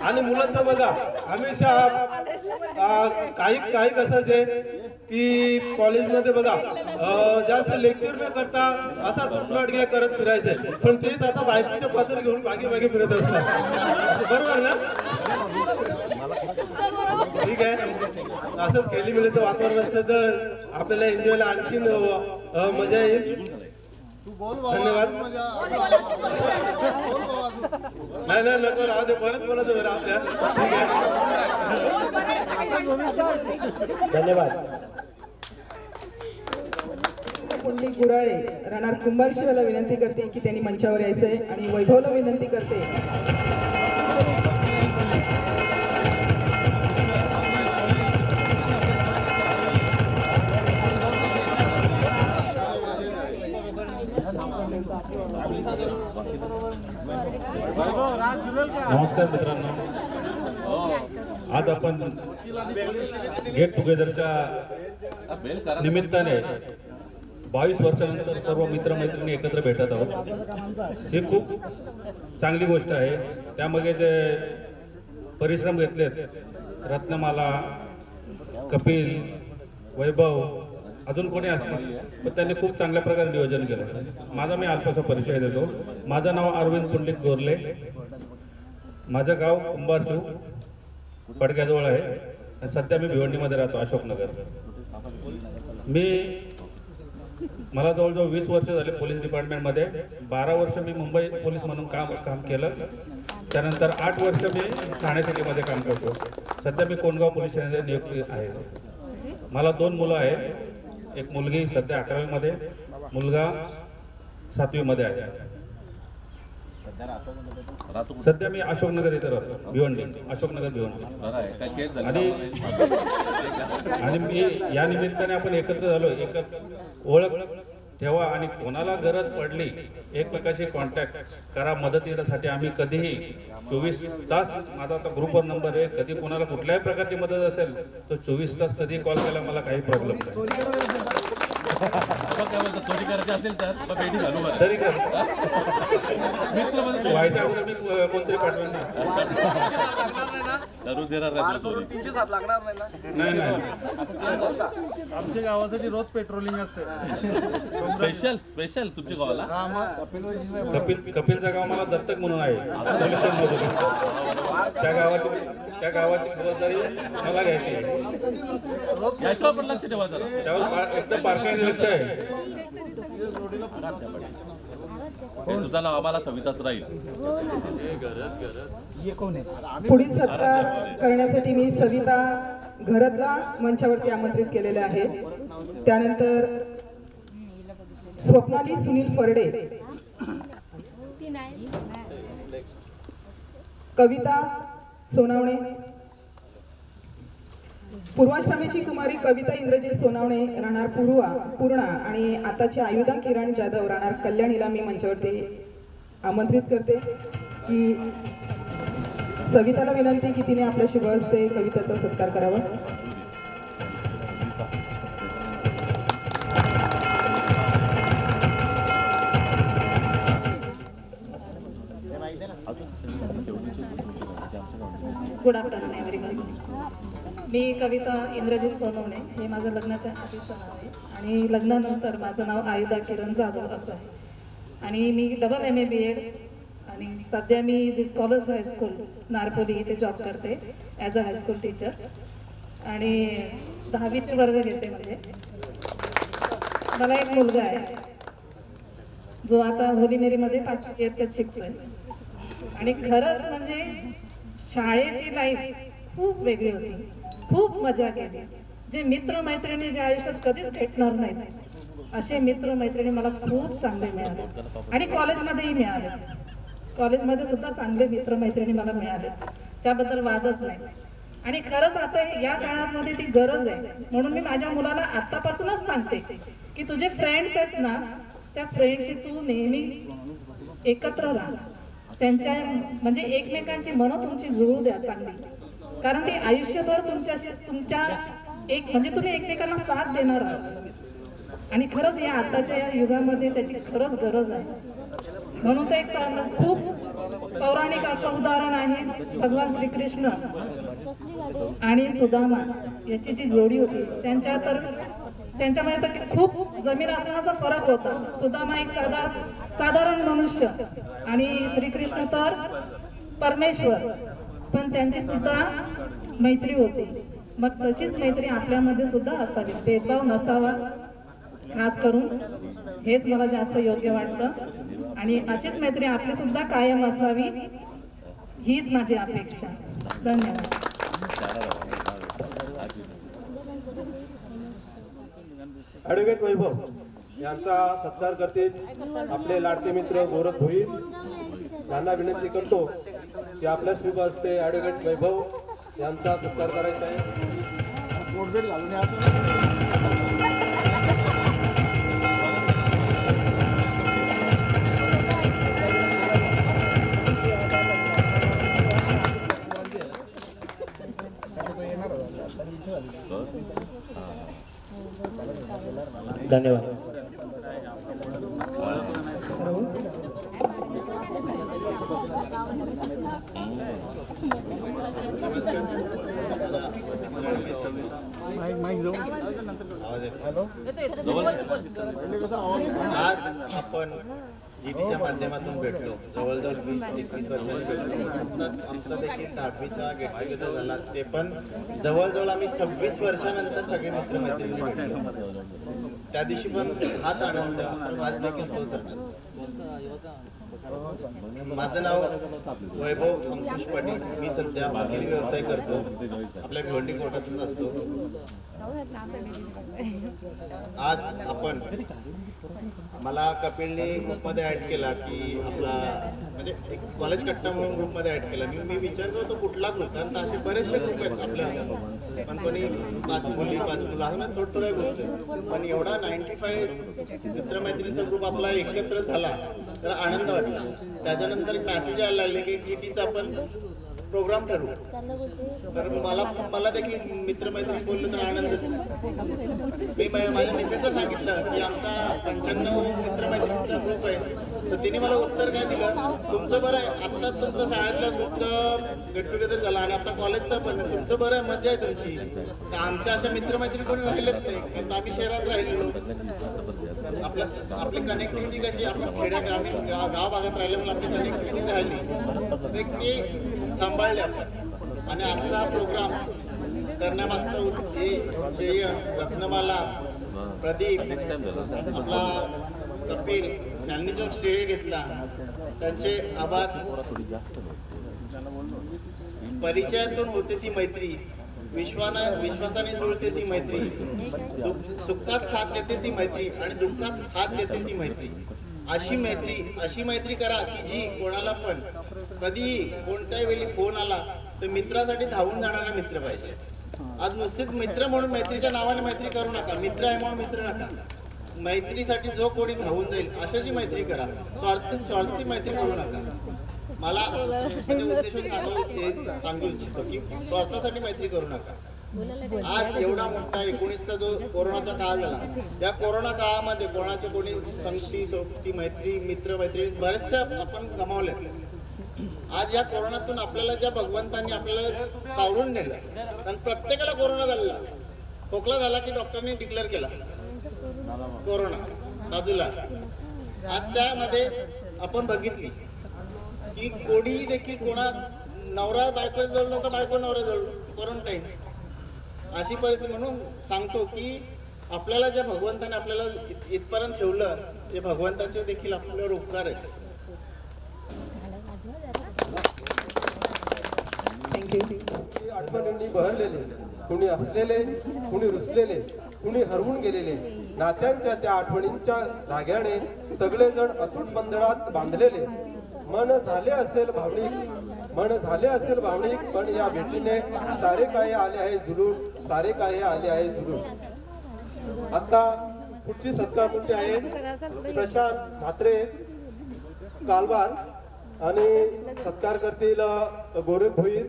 आणि मुलांचं बघा हमेशा काही कसं जे की कॉलेजमध्ये बघा जास्त लेक्चर न करता असा तुटलाटग्या करत फिरायचे, पण तेच आता बायकोच्या पत्र घेऊन मागे मागे फिरत असतात. बरोबर ना? ठीक आहे, असंच खेळी मिळतं वातावरण असलं तर आपल्याला एन्जॉयला आणखीन मजा येईल. धन्यवाद. नाही नाही नको राहू दे, परत बोलत राहू द्या. ठीक आहे, धन्यवाद. पुंडलिक गुराळे राहणार कुंभारशिवाला विनंती करते की त्यांनी मंचावर यायचंय आणि वैभवला विनंती करते. नमस्कार मित्रांनो, आज आपण गेट टुगेदरच्या निमित्ताने 22 वर्षानंतर सर्व मित्रमैत्रिणी एकत्र भेटत आहोत. ही खूप चांगली गोष्ट आहे. त्यामध्ये जे परिश्रम घेतलेत रत्नमाला, कपिल, वैभव, अजून कोणी असतील पण त्यांनी खूप चांगल्या प्रकारे नियोजन केलं. माझा मी अल्पसा परिचय देतो. माझं नाव अरविंद पुंडलिक गोरले. माझं गाव कुंभारशिव पडक्याजवळ आहे. सध्या मी भिवंडीमध्ये राहतो, अशोकनगर. मला जवळजवळ 20 वर्ष झाले पोलीस डिपार्टमेंटमध्ये. 12 वर्ष मी मुंबई पोलीस म्हणून काम केलं. त्यानंतर 8 वर्ष मी ठाणे सिटीमध्ये काम करतो. सध्या मी कोंडगाव पोलीस स्टेशनमध्ये नियुक्त आहे. मला 2 मुलं आहेत. एक मुलगी सध्या 11वीमध्ये, मुलगा 7वीमध्ये आहे. सध्या मी अशोकनगर इथे राहतो, भिवंडी, अशोकनगर भिवंडी. आणि मी या निमित्ताने आपण एकत्र झालो. ओळख ठेवा आणि कोणाला गरज पडली एकमेकाशी कॉन्टॅक्ट करा मदतीसाठी. आम्ही कधीही 24 तास, माझा आता ग्रुपवर नंबर आहे, कधी कोणाला कुठल्याही प्रकारची मदत असेल तर 24 तास कधी कॉल केला मला काही प्रॉब्लेम नाही. चोरी करायची असेल तर भेटी घालू तरी कर व्हायच्या अगोदर मी कोणतरी पाठवेल ना. करून देणार नाही. आमच्या गावासाठी रोज पेट्रोलिंग असते. स्पेशल तुमच्या गावाला. कपिलचं गाव मला दत्तक म्हणून आहे त्या गावाची जबाबदारी मला घ्यायची. याच्यावर पण लक्ष ठेवायचं, त्यावर एकदम बारकाईने लक्ष आहे. हे तुझं नाव आम्हाला सविताच राहील. पुढील सत्कार करण्यासाठी मी सविता घरतला मंचावरती आमंत्रित केलेले आहे. त्यानंतर स्वप्नाली सुनील फरडे, कविता सोनावणे, पूर्वाश्रमीची कुमारी कविता इंद्रजीत सोनावणे राहणार पूर्णा आणि आताची आयुधा किरण जाधव राहणार कल्याणीला मी मंचावरती आमंत्रित करते की सविताला विनंती की तिने आपल्या शुभ हस्ते कवितेचा सत्कार करावा. Good afternoon everyone. मी कविता इंद्रजीत सोनवणे, हे माझं लग्नाच्या आधीचं नाव आहे आणि लग्नानंतर माझं नाव आयुधा किरण जाधव असं आहे आणि मी डबल MA BEd आणि सध्या मी दी स्कॉलर्स हायस्कूल नारपोली इथे जॉब करते ॲज अ हायस्कूल टीचर आणि 10वीचे वर्ग घेते. म्हणजे मला एक मुलगा आहे जो आता होली मेरीमध्ये 5वी इयत्तेत शिकतोय आणि खरंच म्हणजे शाळेची लाईफ खूप वेगळी होती, खूप मजा केली. जे मित्रमैत्रिणी जे आयुष्यात कधीच भेटणार नाहीत असे मित्रमैत्रिणी मला खूप चांगले मिळाले आणि कॉलेजमध्येही मिळाले. कॉलेजमध्ये सुद्धा चांगले मित्रमैत्रिणी मला मिळाले, त्याबद्दल वादच नाही. आणि खरंच आता या काळामध्ये ती गरज आहे, म्हणून मी माझ्या मुलाला आत्तापासूनच सांगते की तुझे फ्रेंड्स आहेत ना, त्या फ्रेंडशी तू नेहमी एकत्र राहा. त्यांच्या म्हणजे एकमेकांची मनं तुमची जुळू द्या चांगली, कारण ती आयुष्यभर तुमच्या एक म्हणजे तुम्ही एकमेकांना साथ देणार आहात आणि खरंच या आताच्या या युगामध्ये त्याची खरंच गरज आहे. म्हणून तर एक खूप पौराणिक असं उदाहरण आहे, भगवान श्रीकृष्ण आणि सुदामा याची जी जोडी होती त्यांच्यामध्ये तर खूप जमीन आसमानाचा फरक होता. सुदामा एक साधारण मनुष्य आणि श्रीकृष्ण तर परमेश्वर, पण त्यांची सुद्धा मैत्री होती. मग तशीच मैत्री आपल्यामध्ये सुद्धा असावी, भेदभाव नसावा, खास करून हेच मला जास्त योग्य वाटतं आणि अशीच मैत्री आपली सुद्धा कायम असावी हीच माझी अपेक्षा. धन्यवाद. ॲडव्होकेट वैभव यांचा सत्कार करतील आपले लाडके मित्र गोरख भोईर. यांना विनंती करतो की आपल्या शुभ हस्ते ॲडव्होकेट वैभव यांचा सत्कार करायचा आहे. धन्यवाद. आज आपण GTच्या माध्यमातून भेटलो, जवळजवळ 20-21 वर्षांनी भेटलो. आमचा देखील 10वीचा गेट टुगेदर झाला, ते पण जवळजवळ आम्ही 26 वर्षानंतर सगळे मित्रमैत्रिणी भेटलो. त्या दिवशी पण हाच आनंद, आज देखील तोच आनंद. माझं नाव वैभव अंकुश पाटील. मी सध्या वकिली व्यवसाय करतो, आपल्या भिवंडी कोर्टातच असतो. आज आपण मला कपिलने ग्रुपमध्ये ॲड केला की आपला म्हणजे एक कॉलेज कट्टा म्हणून ग्रुपमध्ये ॲड केला. मी विचार करतो कुठला ग्रुप, कारण असे बरेचसे ग्रुप आहेत आपल्या, पण कोणी 5 मुली 5 मुलं असं थोड्या ग्रुपचे, पण एवढा 95 मित्रमैत्रिणींचा ग्रुप आपला एकत्र झाला तर आनंद वाटला. त्याच्यानंतर एक मेसेज यायला लागले की GTचा आपण प्रोग्राम ठरवू. तर मला देखील मित्रमैत्रिणी बोलले तर आनंदच. मी माझ्या मिसेसला सांगितलं की आमचा 95 मित्रमैत्रिणींचा ग्रुप आहे, तर तिने मला उत्तर काय दिलं, तुमचं बरं आहे, आत्ता तुमचं शाळेतल्या ग्रुपचं गेट टुगेदर झाला आणि आता कॉलेजचं पण, तुमचं बरं आहे, मजा आहे तुमची. आमच्या अशा मित्रमैत्रिणी कोणी राहिलेच नाही, कारण आम्ही शहरात राहिलेलो. आपली कनेक्टिव्हिटी कशी, आपण खेड्या ग्रामीण गाव भागात राहिल्यामुळे आपली कनेक्टिव्हिटी राहिली, ते सांभाळले आपण. आणि आजचा प्रोग्राम करण्यामागचं हे श्रेय रत्नमाला, प्रदीप, आपला कपिल यांनी जो श्रेय घेतला त्यांचे आभार. परिचयातून होते ती मैत्री, विश्वासाने जुळते ती मैत्री, सुखात साथ देते ती मैत्री आणि दुःखात हात देते ती मैत्री. अशी मैत्री करा की जी कोणाला पण कधीही कोणत्याही वेळी फोन आला तर मित्रासाठी धावून जाणारा मित्र पाहिजे. आज नुसतेच मित्र म्हणून मैत्रीच्या नावाने मैत्री करू नका. मित्र आहे म्हणून मित्र नका. मैत्रीसाठी जो कोणी धावून जाईल अशाची मैत्री करा. स्वार्थी मैत्री करू नका. मला उद्देशून सांगू इच्छितो की स्वार्थासाठी मैत्री करू नका. आज एवढा मोठा 19चा जो कोरोनाचा काळ झाला, या कोरोना काळामध्ये कोणाचे कोणी संगती सोबती मैत्री मित्र मैत्रिणी बऱ्याचशा आपण गमावल्या. आज या कोरोनातून आपल्याला ज्या भगवंतांनी आपल्याला सावरून नेलं, कारण प्रत्येकाला कोरोना झालेला, खोकला झाला की डॉक्टरनी डिक्लेअर केला कोरोना बाजूला. आज त्यामध्ये आपण बघितली की कोणीही देखील कोणा नवरा बायको जवळ नव्हता, बायको नवरा जवळ क्वारंटाईन अशी परिस्थिती. म्हणून सांगतो की आपल्याला ज्या भगवंताने आपल्याला इथपर्यंत ठेवलं ते भगवंताचे देखील आपल्यावर उपकार आहे. आठवणींनी बहरलेले, कुणी असलेले, कुणी रुसलेले, कुणी हरवून गेलेले, नात्यांच्या त्या आठवणींच्या धाग्याने सगळेजण अतूट बंधनात बांधलेले. मन झाले असेल भावनिक, पण या भेटीने सारे काही आले आहे जुळून. आता पुढची सत्कारमूर्ती आहे प्रशांत म्हात्रे कालवार आणि सत्कार करतील गोरख भोईर.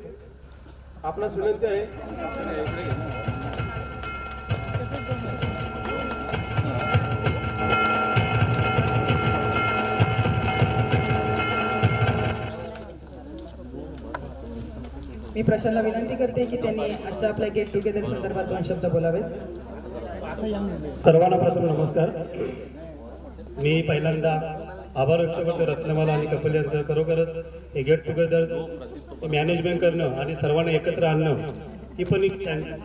आपणास विनंती आहे. मी प्रशांतला विनंती करते की त्यांनी आजच्या आपल्या गेट टुगेदर संदर्भात 2 शब्द बोलावेत. सर्वांना प्रथम नमस्कार. मी पहिल्यांदा आभार व्यक्त करतो रत्नमाला आणि कपिल यांचं. खरोखरच हे गेट टुगेदर मॅनेजमेंट करणं आणि सर्वांना एकत्र आणणं ही पण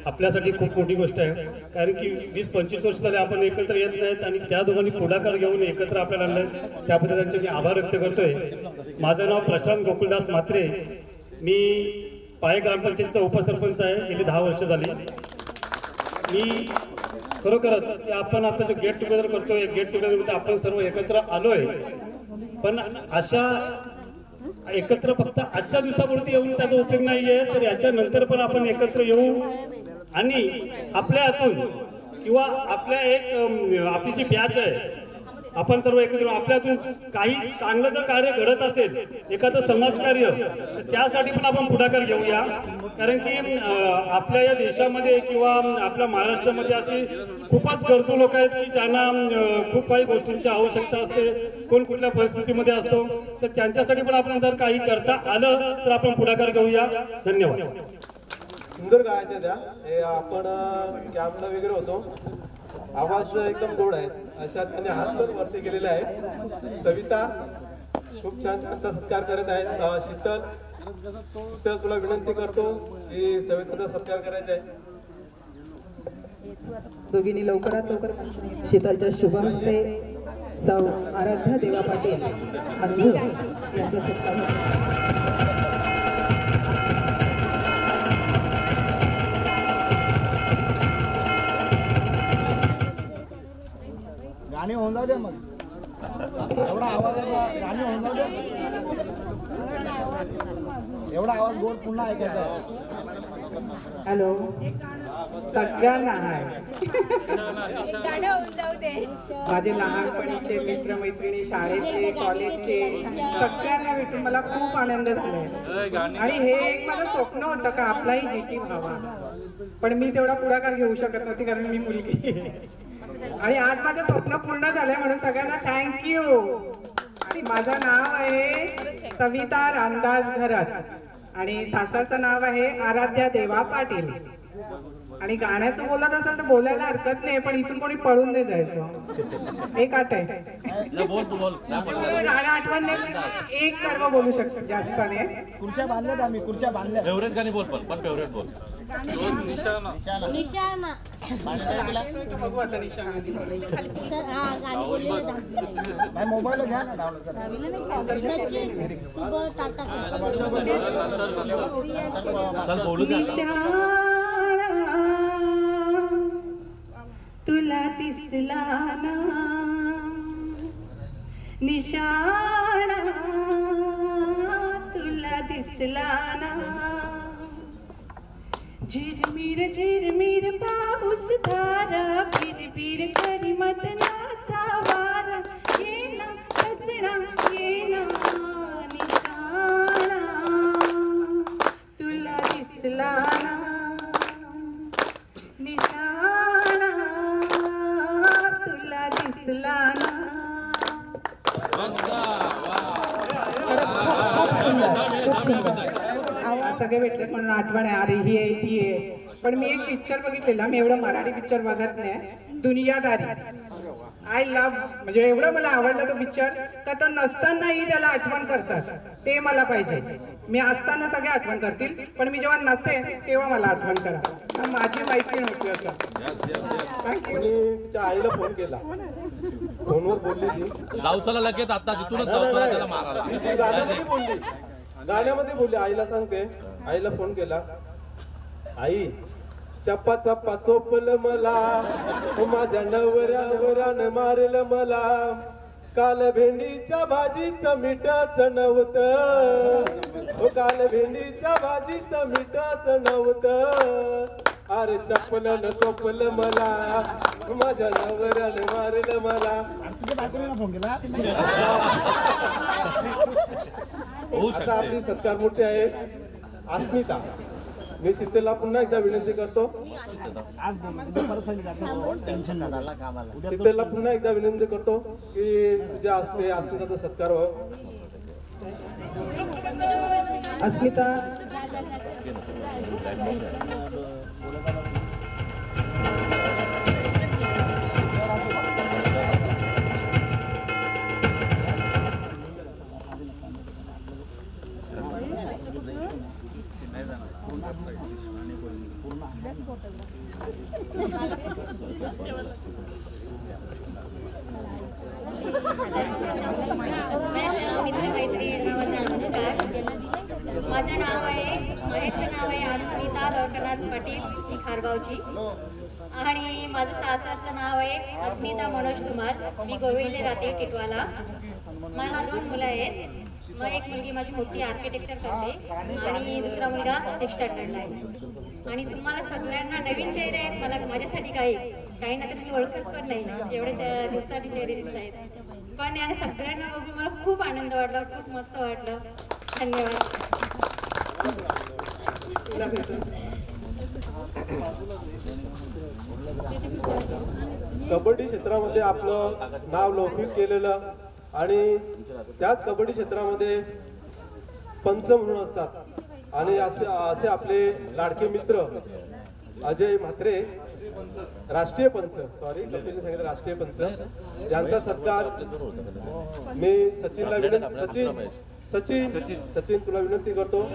आपल्यासाठी खूप मोठी गोष्ट आहे. कारण की 20-25 वर्ष झाले आपण एकत्र येत नाहीत आणि त्या दोघांनी पुढाकार घेऊन एकत्र आपल्याला आणलंय, त्याबद्दल त्यांचे मी आभार व्यक्त करतोय. माझं नाव प्रशांत गोकुलदास म्हात्रे. मी पाय ग्रामपंचायतचा उपसरपंच आहे. गेली 10 वर्ष झाली. मी खरोखरच की आपण आता जो गेट टुगेदर करतोय, गेट टुगेदरमध्ये आपण सर्व एकत्र आलोय, पण अशा एकत्र फक्त आजच्या दिवसापुरती येऊन त्याचा उपयोग नाहीये. तर याच्यानंतर पण आपण एकत्र येऊ आणि आपल्या हातून किंवा आपल्या आपली जी बॅच आहे आपण सर्व एकत्र आपल्यातून काही चांगलं जर कार्य घडत असेल, एखादं समाजकार्य, तर त्यासाठी पण आपण पुढाकार घेऊया. कारण की आपल्या या देशामध्ये किंवा आपल्या महाराष्ट्रामध्ये अशी खूपच गरजू लोक आहेत की ज्यांना खूप काही गोष्टींची आवश्यकता असते, कोण कुठल्या परिस्थितीमध्ये असतो. तर त्यांच्यासाठी पण आपण जर काही करता आलं तर आपण पुढाकार घेऊया. धन्यवाद. सुंदर गायच्या द्या. हे आपण कॅम्पला वगैरे होतो, आवाज एकदम गोड आहे. अशा त्यांनी हात पण वरती केलेले आहे. सविता खूप छान त्यांचा सत्कार करत आहेत. शीतल तुला विनंती करतो की सविताचा सत्कार करायचा आहे. दोघींनी लवकरात लवकर शीतलच्या शुभ हस्ते सौ आराध्या देवा पाटील अंजू यांचा सत्कार. गाणी होऊन जाऊ दे मग. एवढा आवाज आहे, गाणी होऊन जाऊ दे. एवढा आवाज गोड पुन्हा ऐकायचा. हॅलो सगळ्यांना आहे. माझे लहानपणीचे मित्रमैत्रिणी, शाळेतले, कॉलेजचे सगळ्यांना भेटून मला खूप आनंद झालाय. आणि हे एक माझं स्वप्न होतं का आपलाही जीटी व्हावा, पण मी तेवढा पुढाकार घेऊ शकत नव्हती कारण मी मुलगी. आणि आज माझं स्वप्न पूर्ण झालंय म्हणून सगळ्यांना थँक्यू. आणि माझं नाव आहे सविता रामदास घरत आणि सासरचं नाव आहे आराध्या देवा पाटील. आणि गाण्याचं बोलत असेल तर बोलायला हरकत नाही, पण इथून कोणी पळून नाही जायचं. एक आठ आहे बोल तू बोल गाणं आठवण नाही, एक कडवं बोलू शकतो, जास्त नाही. खुर्च्या बांधल्यात आम्ही, खुर्च्या बांधल्या. फेवरेट गाणी बोल पण फेवरेट बोल. बघू आता निशाणा. मोबाईल घ्या ना डाउनलोड तुला दिसला ना निशाणा, तुला दिसला ना. झिरमिर पाऊस धारा, बिरबिर करी मदनाचा वारा. ये ना सजना ये ना निशाणा, तुला दिसला ना निशाणा, तुला दिसला ना. सगळे भेटले म्हणून आठवण आहे. अरे ही आहे ती आहे. पण मी एक पिक्चर बघितलेला, मी एवढं मराठी पिक्चर बघत नाही, दुनियादारी. आय लव्ह, म्हणजे एवढं मला आवडलं तो पिक्चर का तो नसतानाही त्याला आठवण करतात. ते मला पाहिजे. मी असताना सगळे आठवण करतील, पण मी जेव्हा नसेन तेव्हा मला आठवण करा. माझी माहिती नव्हती असं. तिच्या आईला फोन केला, फोनवर बोलली ती जाऊ चला लगेच आता तिथूनच जाऊ चला त्याला मारायला. गाण्यामध्ये बोलली, गाण्यामध्ये बोलली. आईला सांगते, आईला फोन केला, आई चप्पा चप्पा चोपलं मला, माझ्या नवऱ्यानं मारलं मला. काल भेंडीच्या भाजीत मिठाच नव्हतं, काल भेंडीच्या भाजीत मिठाच नव्हतं. अरे चप्पलं चोपलं मला, माझ्या नवऱ्यानं मारलं मला. फोन केला. आता आपली सत्कार मोठी आहे अस्मिता. मी शीतलला पुन्हा एकदा विनंती करतो, शीतलला पुन्हा एकदा विनंती करतो की तुझ्या हस्ते अस्मिताचा सत्कार व्हावा. अस्मिता माझं नाव आहे, माहेरचं नाव आहे अस्मिता दवारकनाथ पाटील, मी खारगावची. आणि माझं सासरचं नाव आहे अस्मिता मनोज धुमाल, मी गोविले राहते टिटवाला. मला 2 मुलं आहेत. मग एक मुलगी माझी मोठी आर्किटेक्चर करते आणि दुसरा मुलगा 6th स्टँडर्डला आहे. आणि तुम्हाला सगळ्यांना नवीन चेहरे आहेत, मला माझ्यासाठी काही ना तुम्ही ओळखत पण नाही, एवढ्या दिवसासाठी चेहरे दिसत आहेत. पण या सगळ्यांना बघून मला खूप आनंद वाटला, खूप मस्त वाटलं. धन्यवाद. कबड्डी क्षेत्रामध्ये आपलं नाव लौकिक केलेलं आणि त्याच कबड्डी क्षेत्रामध्ये पंच म्हणून असतात आणि असे आपले लाडके मित्र अजय म्हात्रे, राष्ट्रीय पंच, सॉरी कपिलने सांगितलं राष्ट्रीय पंच, यांचा सत्कार मी सचिनला विनंती, सचिन तुला विनंती करतो.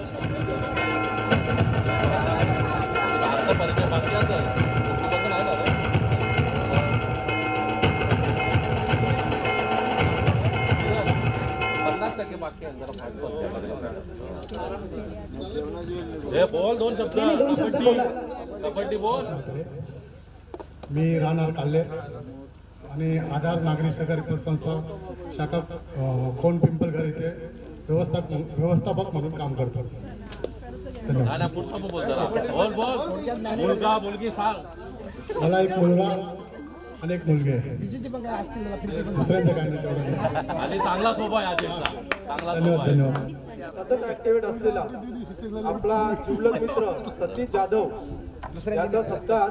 बोल 2 शब्द कबड्डी बोल. मी राहणार काल्ले आणि आधार नागरी सहकारी पतसंस्था शाखा कोण पिंपलघर इथे व्यवस्थापक म्हणून काम करतो. मुलगा मुलगी सांग. मला एक मुलगा आणि एक मुलगी आहे. दुसऱ्यांचं काय नाही तेवढं. आणि चांगला स्वभाव आहे आजीचा, चांगला धन्यवाद धन्यवाद. सतत ऍक्टिव्हेट असलेला आपला जिवलग मित्र सतीश जाधव यांचा सत्कार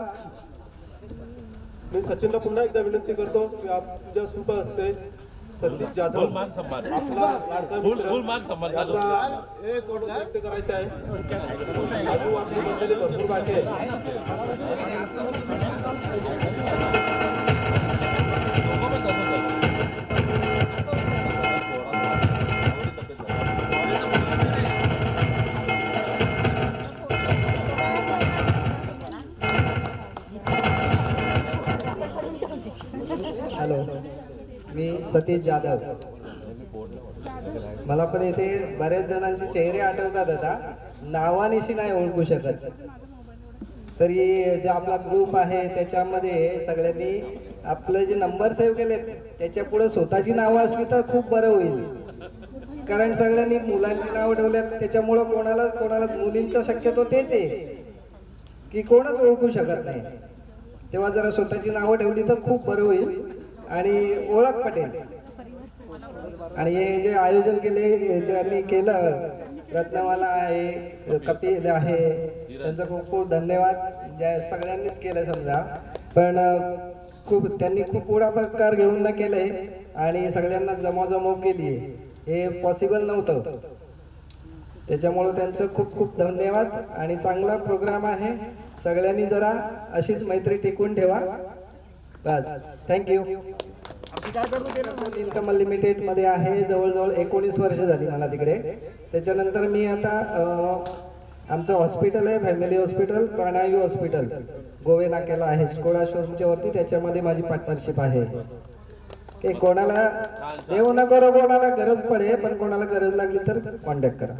मी सचिनला पुन्हा एकदा विनंती करतो की तुझ्या शुभ हस्ते सतीश जाधव मान सन्मान आपला लाडका फुल मान सन्मान चालू व्यक्त करायचा आहे. अजून आपली मंडळी भरपूर बाकी आहे. हॅलो, मी सतीश जाधव. मला पण इथे बऱ्याच जणांचे चेहरे आठवतात. आता नावानिशी नाही ओळखू शकत. तरी जे आपला ग्रुप आहे त्याच्यामध्ये सगळ्यांनी आपलं जे नंबर सेव्ह केलेत त्याच्या पुढे स्वतःची नावं असली तर खूप बरं होईल. कारण सगळ्यांनी मुलांची नावं ठेवल्यात त्याच्यामुळं कोणाला मुलींचा शक्यतो तेच आहे की कोणच ओळखू शकत नाही. तेव्हा जरा स्वतःची नावं ठेवली तर खूप बरं होईल आणि ओळख पटेल. आणि हे जे आयोजन केले ज्यांनी केलं, रत्नमाला आहे, कपिल आहे, त्यांचा खूप खूप धन्यवाद. ज्या सगळ्यांनीच केलं समजा, पण त्यांनी खूप पुढाकार घेऊन न केलंय आणि सगळ्यांना जमाजमव केली. हे पॉसिबल नव्हतं. त्याच्यामुळं त्यांचं खूप खूप धन्यवाद. आणि चांगला प्रोग्राम आहे. सगळ्यांनी जरा अशीच मैत्री टिकवून ठेवा. बस, थँक्यू. नीलकमल लिमिटेड मध्ये आहे. जवळजवळ 19 वर्ष झाली मला तिकडे. त्याच्यानंतर मी आता आमचं हॉस्पिटल आहे, फॅमिली हॉस्पिटल, प्राणायू हॉस्पिटल, गोवे नाक्याला आहे, स्कोडा शोरूमच्या वरती. त्याच्यामध्ये माझी पार्टनरशिप आहे. की कोणाला देऊ न करो, कोणाला गरज पडे, पण कोणाला गरज लागली तर कॉन्टॅक्ट करा.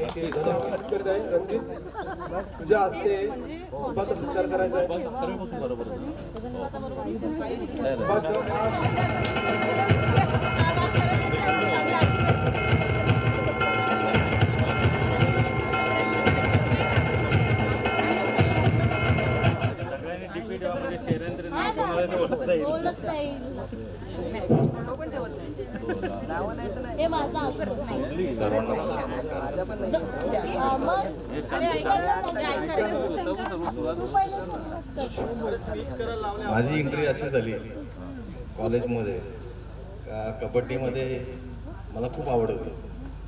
रणजित, तुझ्या हस्ते सुभाचा सत्कार करायचा आहे. माझी एंट्री अशी झाली कॉलेजमध्ये का कबड्डीमध्ये मला खूप आवड होती.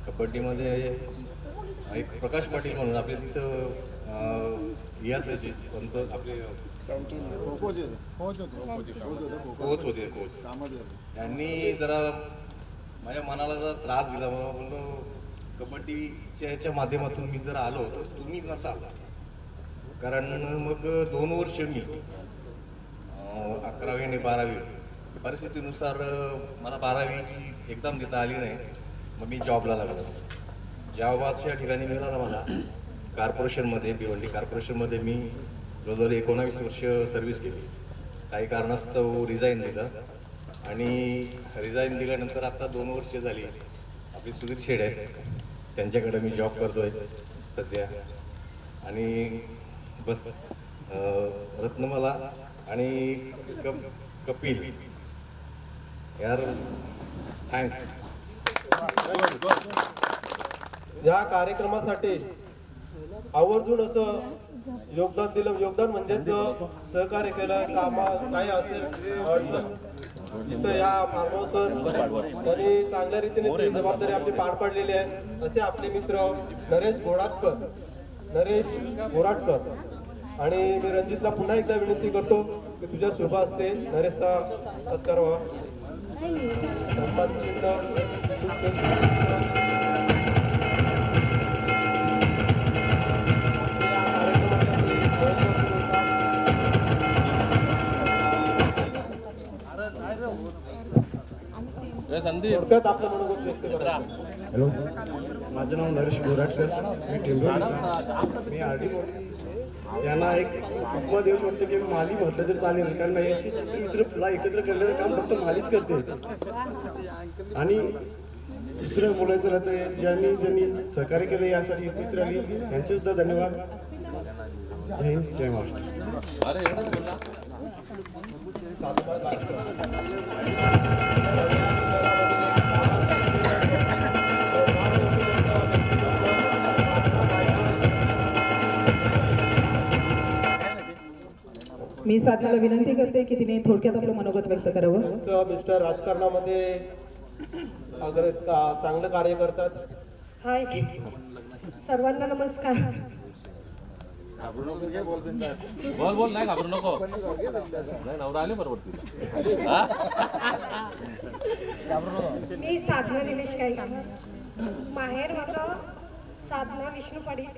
कबड्डीमध्ये एक प्रकाश पाटील म्हणून आपले तिथं हे असायचे पंच, आपले कोच होते. त्यांनी जरा माझ्या मनाला जरा त्रास दिला. मला बोललो कबड्डीच्या ह्याच्या माध्यमातून मी जर आलो तर तुम्ही नसाल. कारण मग 2 वर्ष मी 11वी आणि 12वी परिस्थितीनुसार मला 12वीची एक्झाम देता आली नाही. मग मी जॉबला लागलो. जॉबाच्या ठिकाणी मिळाला मला कॉर्पोरेशनमध्ये, भिवंडी कॉर्पोरेशनमध्ये मी जवळजवळ 19 वर्ष सर्व्हिस केली. काही कारणास्तव रिझाईन दिलं आणि रिझाईन दिल्यानंतर आता 2 वर्ष झाली आपली सुधीर शेड आहेत, त्यांच्याकडे मी जॉब करतोय सध्या. आणि बस रत्नमाला आणि कपिल यार, थँक्स. या कार्यक्रमासाठी आवर्जून असं योगदान दिलं. योगदान म्हणजेच सहकार्य केलं. कामा काही असेल अडचण तिथं या फार्म हाऊसवर त्यांनी चांगल्या रीतीने ती जबाबदारी आपली पार पाडलेली आहे. असे आपले मित्र नरेश गोराटकर. आणि मी रणजितला पुन्हा एकदा विनंती करतो की तुझ्या शुभ हस्ते नरेशचा सत्कार व्हावा. थोडक्यात आपलं मनोगत व्यक्त करा. हॅलो, माझं नाव नरेश गोराटकर, मी टेंभुर्णीचा. मी आरडी यांना एक उपमा देऊ शकतो की माली म्हटलं तर चालेल, कारण हे अशी चित्र फुला एकत्र करण्याचं काम फक्त मालीच करते. आणि दुसरं बोलायचं राहतं, ज्यांनी सहकार्य केलं यासाठी एकत्र आली यांचे सुद्धा धन्यवाद. जय हिंद, जय महाराष्ट्र. मी साधनाला विनंती करते की तिने थोडक्यात आपलं मनोगत व्यक्त करावं. मिस्टर राजकारणामध्ये चांगलं कार्य करतात. हाय सर्वांना नमस्कार. बोल नाही घाबरू नको. नाही नवरा आले बरोबर तुला. मी साधना निलेश काही माहेर माझं साधना विष्णू पाटील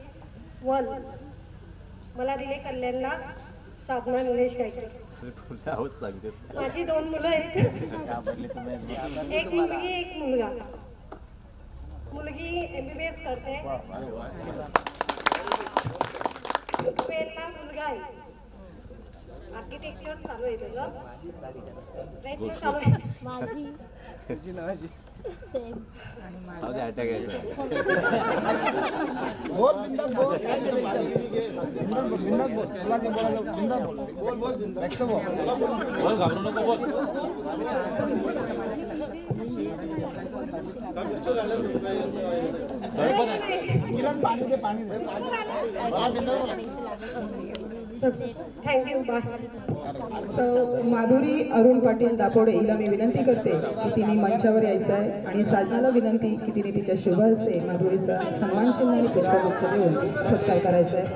वल. मला दिले कल्याणला साधना निलेश गायकर. माझी 2 मुलं आहेत. एक मुलगी एक मुलगा. मुलगी MBBS करते. 12 ला मुलगा आहे. आर्किटेक्चर चालू आहे त्याचं. प्रयत्न चालू आहे. घाबरू नको बोल. थँक्यू. सो माधुरी अरुण पाटील दापोडे हिला मी विनंती करते की तिने मंचावर यायचं आहे आणि साधनाला विनंती की तिने तिच्या शुभ हस्ते माधुरीचा सन्मान चिन्ह आणि पुष्पगुच्छ देऊन सत्कार करायचा आहे.